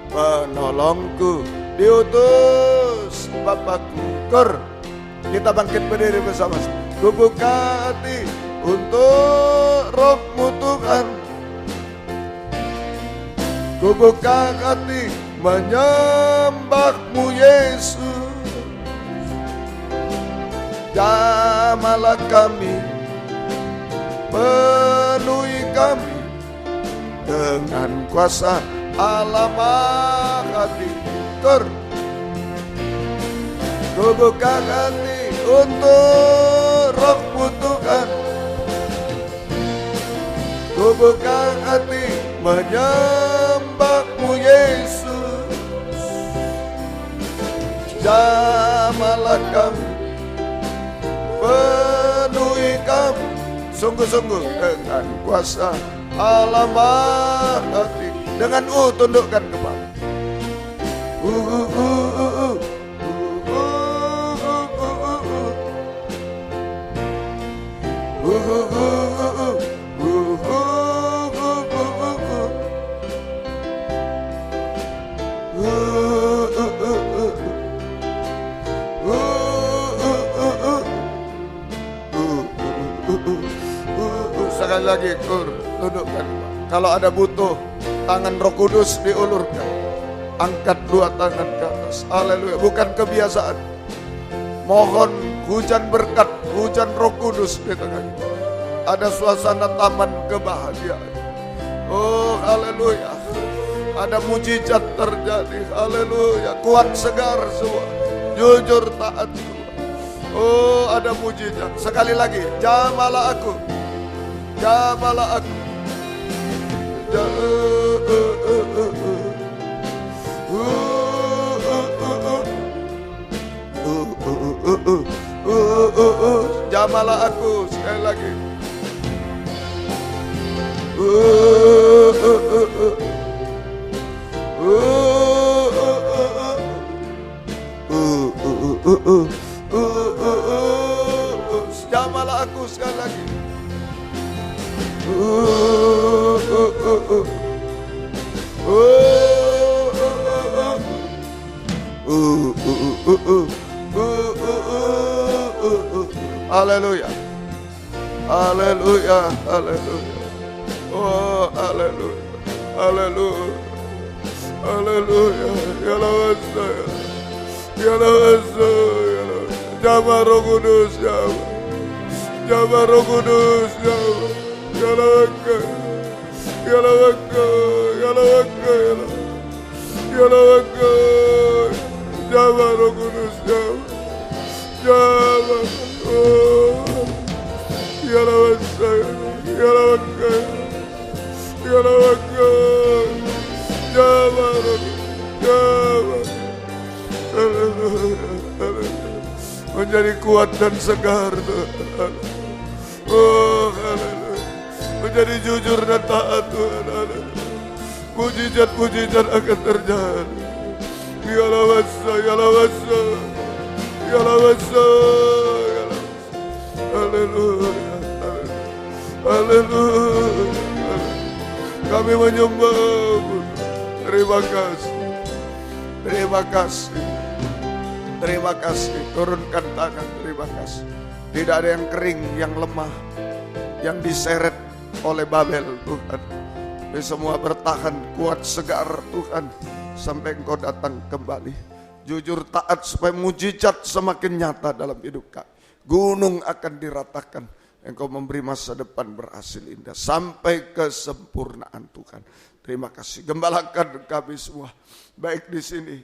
penolongku, diutus Bapakku. Kita bangkit berdiri bersama-sama. Ku buka hati untuk Roh-Mu Tuhan. Ku buka hati menyembah-Mu Yesus. Jamalah kami, penuhi kami dengan kuasa Allah Maha Tinggi. Ku buka hati untuk Roh-Mu Tuhan. Ku buka hati menyembah-Mu Yesus. Jamalah kami, penuhi kami sungguh-sungguh dengan kuasa Allah Maha Tinggi. Dengan tundukkan kepala. Sekali lagi tundukkan. Kalau ada butuh, tangan Roh Kudus diulurkan. Angkat dua tangan ke atas. Haleluya. Bukan kebiasaan. Mohon hujan berkat, hujan Roh Kudus di tengah kita. Ada suasana taman kebahagiaan. Oh haleluya. Ada mujizat terjadi. Haleluya. Kuat segar semua. Jujur taat semua. Oh ada mujizat. Sekali lagi. Jamalah aku. Jamalah aku. Jamalah aku sekali lagi. Jamalah aku sekali lagi. Haleluya. Haleluya. Haleluya. Oh haleluya. Haleluya. Haleluya. Ya lawasa. Ya lawasa. Jama Roh Kudus ya. Jama Roh Kudus ya. Ya lawaka. Ya lawaka. Ya lawaka. Ya lawaka. Jama Roh Kudus ya. Jama. Oh. Ya lawasa. Ya lawaka. Ya lawaka. Jama Roh. Jama. Menjadi kuat dan segar Tuhan. Oh haleluya. Menjadi jujur dan taat Tuhan. Mujizat-mujizat akan terjadi. Ya lawasa, ya lawasa. Ya lawasa, ya lawasa. Haleluya. Haleluya. Kami menyembah-Mu. Terima kasih. Terima kasih. Terima kasih. Turunkan tangan. Terima kasih. Tidak ada yang kering, yang lemah, yang diseret oleh Babel Tuhan. Ini semua bertahan, kuat, segar Tuhan, sampai Engkau datang kembali. Jujur taat supaya mujizat semakin nyata dalam hidup kami. Gunung akan diratakan. Engkau memberi masa depan berhasil indah sampai kesempurnaan Tuhan. Terima kasih. Gembalakan kami semua, baik di sini,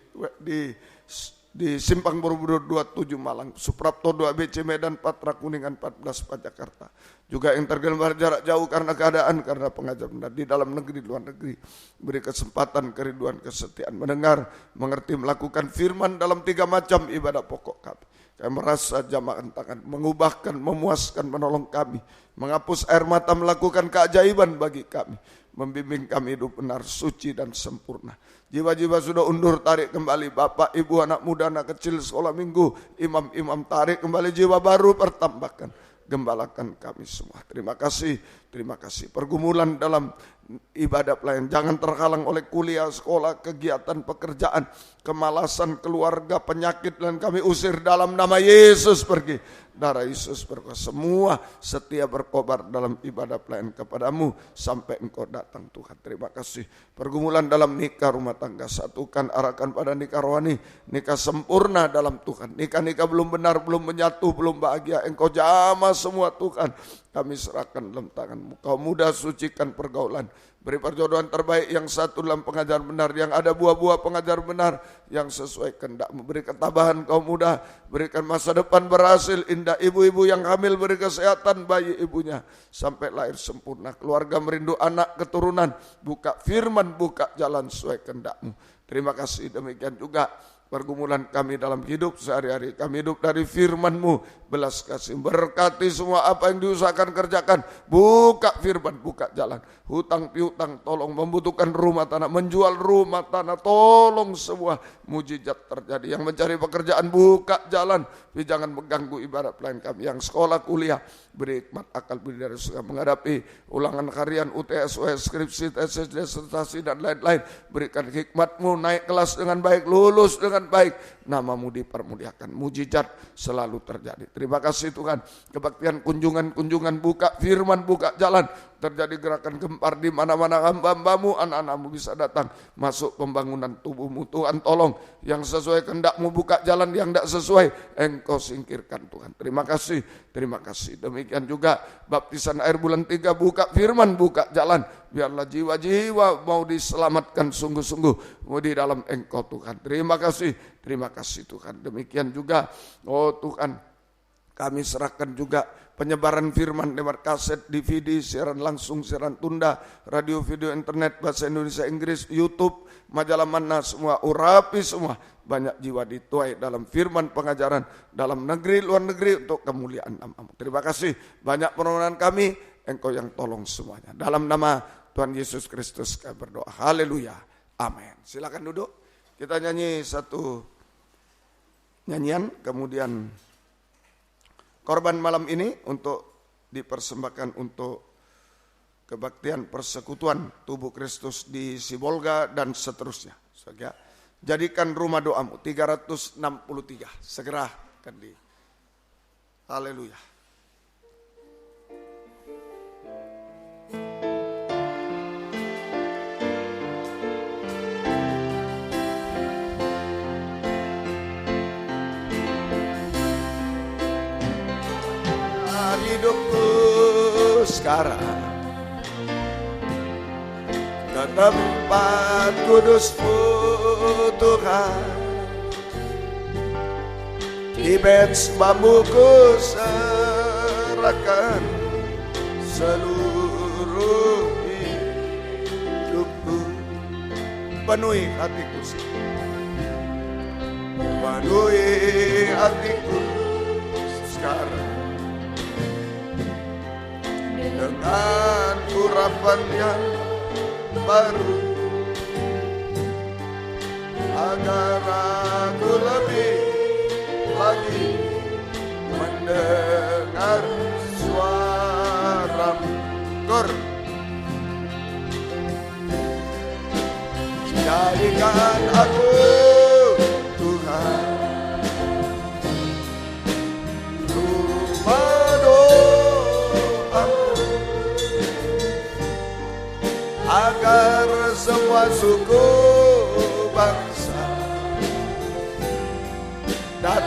di Simpang Borobudur 27 Malang, Suprapto 2 ABC Medan, Patra Kuningan 14 Jakarta. Juga yang tergembala jarak jauh karena keadaan, karena pengajar benar di dalam negeri, luar negeri. Beri kesempatan, kerinduan, kesetiaan mendengar, mengerti, melakukan firman dalam 3 macam ibadah pokok kami. Kami merasa jamakan tangan, mengubahkan, memuaskan, menolong kami, menghapus air mata, melakukan keajaiban bagi kami, membimbing kami hidup benar, suci dan sempurna. Jiwa-jiwa sudah undur, tarik kembali. Bapak, ibu, anak muda, anak kecil, sekolah minggu, imam-imam, tarik kembali jiwa baru, pertambahkan. Gembalakan kami semua. Terima kasih, terima kasih. Pergumulan dalam ibadah pelayan jangan terhalang oleh kuliah, sekolah, kegiatan, pekerjaan, kemalasan, keluarga, penyakit, dan kami usir dalam nama Yesus pergi. Darah Yesus berkuasa. Semua setia berkobar dalam ibadah pelayan kepadamu sampai Engkau datang Tuhan. Terima kasih. Pergumulan dalam nikah rumah tangga, satukan, arahkan pada nikah rohani, nikah sempurna dalam Tuhan. Nikah-nikah belum benar, belum menyatu, belum bahagia, Engkau jamah semua Tuhan. Kami serahkan dalam tangan-Mu. Kau mudah sucikan pergaulan. Beri perjodohan terbaik yang satu dalam pengajar benar, yang ada buah-buah pengajar benar, yang sesuai kehendak-Mu. Beri ketabahan kaum muda, berikan masa depan berhasil indah. Ibu-ibu yang hamil beri kesehatan bayi ibunya sampai lahir sempurna. Keluarga merindu anak keturunan, buka firman, buka jalan sesuai kehendak-Mu. Terima kasih. Demikian juga pergumulan kami dalam hidup sehari-hari. Kami hidup dari firman-Mu, belas kasih. Berkati semua apa yang diusahakan kerjakan. Buka firman, buka jalan. Hutang piutang tolong, membutuhkan rumah tanah, menjual rumah tanah, tolong semua mujizat terjadi. Yang mencari pekerjaan, buka jalan. Tapi jangan mengganggu ibadah pelayan kami. Yang sekolah, kuliah, beri hikmat, akal, budi dari surga menghadapi ulangan harian, UTS, US, skripsi, tesis, disertasi, dan lain-lain. Berikan hikmat-Mu, naik kelas dengan baik, lulus dengan baik, nama-Mu dipermuliakan, mujizat selalu terjadi. Terima kasih Tuhan. Kebaktian kunjungan-kunjungan, buka firman, buka jalan, terjadi gerakan gempar di mana-mana hamba-Hamba-Mu, anak-anak-Mu bisa datang masuk pembangunan tubuh-Mu. Tuhan tolong yang sesuai kehendak-Mu, buka jalan, yang tidak sesuai Engkau singkirkan Tuhan. Terima kasih, terima kasih. Demikian juga baptisan air bulan 3, buka firman, buka jalan. Biarlah jiwa-jiwa mau diselamatkan sungguh-sungguh mau di dalam Engkau Tuhan. Terima kasih Tuhan. Demikian juga, oh Tuhan, kami serahkan juga penyebaran firman lewat kaset, DVD, siaran langsung, siaran tunda, radio, video, internet, bahasa Indonesia, Inggris, YouTube, majalah mana, semua urapi semua. Banyak jiwa dituai dalam firman pengajaran dalam negeri, luar negeri untuk kemuliaan nama-Mu. Terima kasih. Banyak permohonan kami, Engkau yang tolong semuanya. Dalam nama Tuhan Yesus Kristus kami berdoa. Haleluya. Amin. Silakan duduk. Kita nyanyi satu nyanyian, kemudian korban malam ini untuk dipersembahkan untuk kebaktian persekutuan tubuh Kristus di Sibolga dan seterusnya. Saja, jadikan rumah doamu 363 segera akan di. Haleluya. Hidupku sekarang ke tempat kudus-Mu Tuhan, di bambuku serahkan seluruh hidupku. Penuhi hatiku, penuhi hatiku sekarang dengan urapan yang baru, agar aku lebih lagi mendengar suara-Mu. Jadikan aku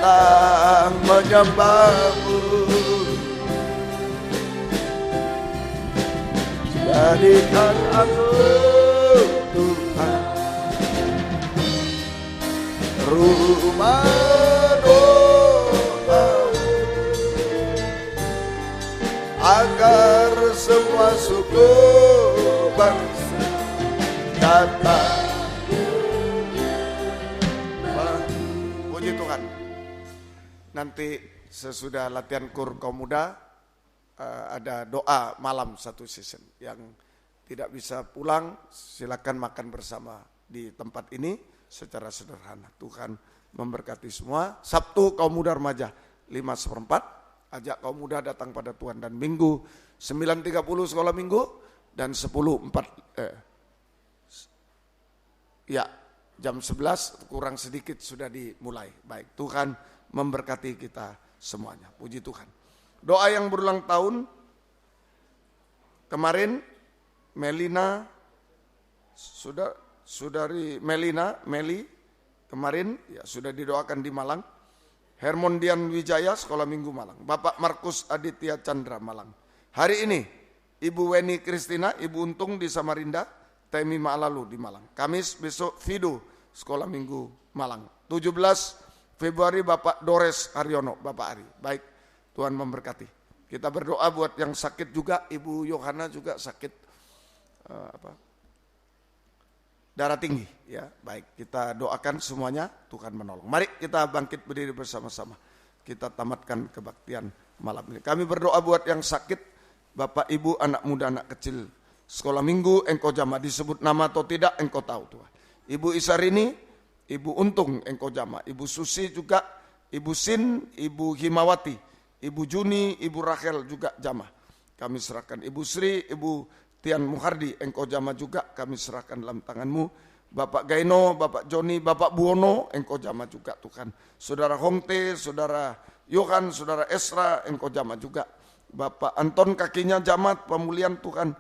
datang menyembahmu. Jadikan aku Tuhan rumah doa, agar semua suku bangsa datang. Puji Tuhan. Nanti sesudah latihan kur kaum muda ada doa malam satu season. Yang tidak bisa pulang silakan makan bersama di tempat ini secara sederhana. Tuhan memberkati semua. Sabtu kaum muda remaja 5:4 ajak kaum muda datang pada Tuhan, dan Minggu 9:30 sekolah minggu, dan 10:04 jam 11 kurang sedikit sudah dimulai. Baik, Tuhan memberkati kita semuanya. Puji Tuhan. Doa yang berulang tahun kemarin, Melina, saudari Meli kemarin ya sudah didoakan di Malang. Hermondian Wijaya sekolah minggu Malang. Bapak Markus Aditya Chandra Malang. Hari ini Ibu Weni Kristina, Ibu Untung di Samarinda, Temi Ma'alalu di Malang. Kamis besok Fido sekolah minggu Malang. 17 Februari Bapak Dores Haryono, Bapak Ari. Baik, Tuhan memberkati. Kita berdoa buat yang sakit juga. Ibu Yohana juga sakit darah tinggi. Ya, baik, kita doakan semuanya. Tuhan menolong. Mari kita bangkit berdiri bersama-sama. Kita tamatkan kebaktian malam ini. Kami berdoa buat yang sakit, Bapak, Ibu, anak muda, anak kecil. Sekolah minggu, engkau jama. Disebut nama atau tidak, engkau tahu Tuhan. Ibu Isarini, Ibu Untung, engkau jama. Ibu Susi juga, Ibu Sin, Ibu Himawati, Ibu Juni, Ibu Rachel juga jama. Kami serahkan. Ibu Sri, Ibu Tian Muhardi, engkau jama juga. Kami serahkan dalam tangan-Mu. Bapak Gaino, Bapak Joni, Bapak Buono, engkau jama juga Tuhan. Saudara Hongte, Saudara Yohan, Saudara Esra, engkau jama juga. Bapak Anton kakinya jamat, pemulihan Tuhan.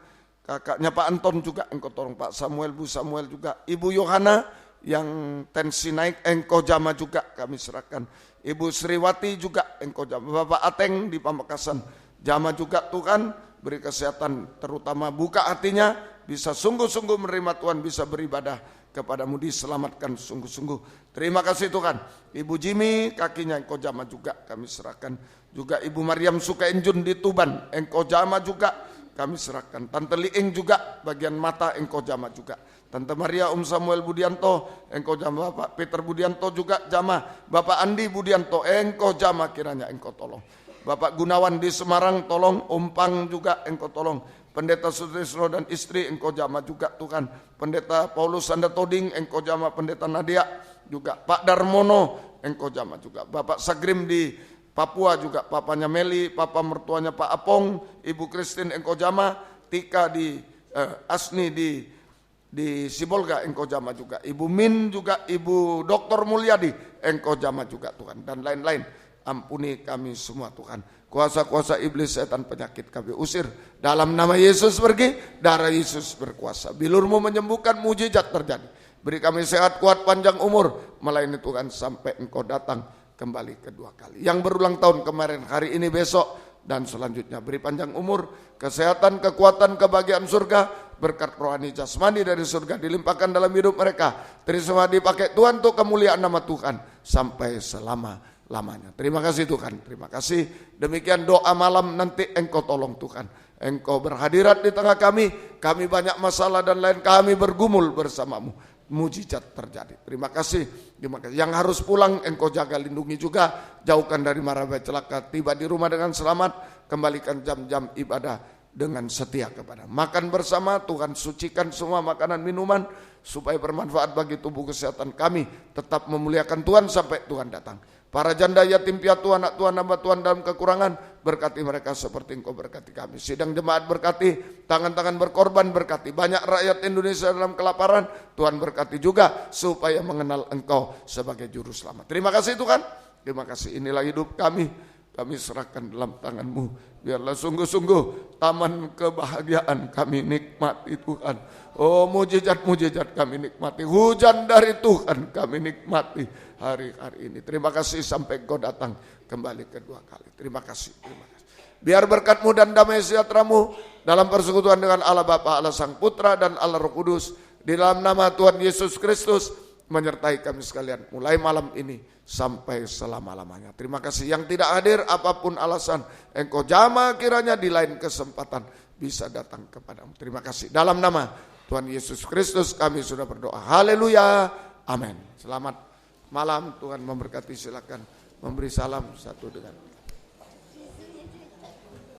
Kakaknya Pak Anton juga engkau tolong. Pak Samuel, Bu Samuel juga. Ibu Yohana yang tensi naik, engkau jama juga, kami serahkan. Ibu Sriwati juga engkau jama. Bapak Ateng di Pamekasan jama juga Tuhan. Beri kesehatan, terutama buka hatinya, bisa sungguh-sungguh menerima Tuhan, bisa beribadah kepadamu, diselamatkan sungguh-sungguh. Terima kasih Tuhan. Ibu Jimmy kakinya engkau jama juga, kami serahkan. Juga Ibu Mariam Sukainjun di Tuban, engkau jama juga, kami serahkan. Tante Liing juga bagian mata engkau jama juga. Tante Maria Samuel Budianto engkau jama. Bapak Peter Budianto juga jama. Bapak Andi Budianto engkau jama, kiranya engkau tolong. Bapak Gunawan di Semarang tolong. Pang juga engkau tolong. Pendeta Sutrisno dan istri engkau jama juga Tuhan. Pendeta Paulus Sanda Toding engkau jama. Pendeta Nadia juga. Pak Darmono engkau jama juga. Bapak Sagrim di Papua juga, papanya Meli, papa mertuanya Pak Apong, Ibu Christine engkau jama, Tika di Asni di Sibolga engkau jama juga, Ibu Min juga, Ibu Dr. Mulyadi engkau jama juga Tuhan, dan lain-lain. Ampuni kami semua Tuhan. Kuasa-kuasa iblis, setan, penyakit kami usir. Dalam nama Yesus pergi, darah Yesus berkuasa. Bilur-Mu menyembuhkan, mujizat terjadi. Beri kami sehat, kuat, panjang umur, melayani Tuhan sampai engkau datang kembali kedua kali. Yang berulang tahun kemarin, hari ini, besok, dan selanjutnya. Beri panjang umur, kesehatan, kekuatan, kebahagiaan surga, berkat rohani jasmani dari surga dilimpahkan dalam hidup mereka. Terima dipakai Tuhan untuk kemuliaan nama Tuhan sampai selama-lamanya. Terima kasih Tuhan, terima kasih. Demikian doa malam, nanti engkau tolong Tuhan. Engkau berhadirat di tengah kami banyak masalah dan lain, kami bergumul bersamamu. Mujizat terjadi. Terima kasih. Yang harus pulang engkau jaga, lindungi juga, jauhkan dari mara bahaya celaka, tiba di rumah dengan selamat, kembalikan jam-jam ibadah dengan setia kepada. Makan bersama, Tuhan sucikan semua makanan minuman supaya bermanfaat bagi tubuh kesehatan kami, tetap memuliakan Tuhan sampai Tuhan datang. Para janda yatim piatu, anak Tuhan, hamba Tuhan dalam kekurangan, berkati mereka seperti engkau berkati kami. Sidang jemaat berkati, tangan-tangan berkorban berkati. Banyak rakyat Indonesia dalam kelaparan, Tuhan berkati juga supaya mengenal engkau sebagai juru selamat. Terima kasih Tuhan, terima kasih. Inilah hidup kami kami serahkan dalam tangan-Mu. Biarlah sungguh-sungguh taman kebahagiaan kami nikmati Tuhan. Oh, mujizat-mujizat kami nikmati. Hujan dari Tuhan kami nikmati hari-hari ini. Terima kasih sampai Engkau datang kembali kedua kali. Terima kasih. Biar berkat-Mu dan damai sejahtera-Mu dalam persekutuan dengan Allah Bapa, Allah Sang Putra, dan Allah Roh Kudus, di dalam nama Tuhan Yesus Kristus, menyertai kami sekalian mulai malam ini sampai selama-lamanya. Terima kasih. Yang tidak hadir apapun alasan, Engkau jamah kiranya di lain kesempatan bisa datang kepadamu. Terima kasih. Dalam nama Tuhan Yesus Kristus kami sudah berdoa. Haleluya. Amin. Selamat malam. Tuhan memberkati. Silakan memberi salam satu dengan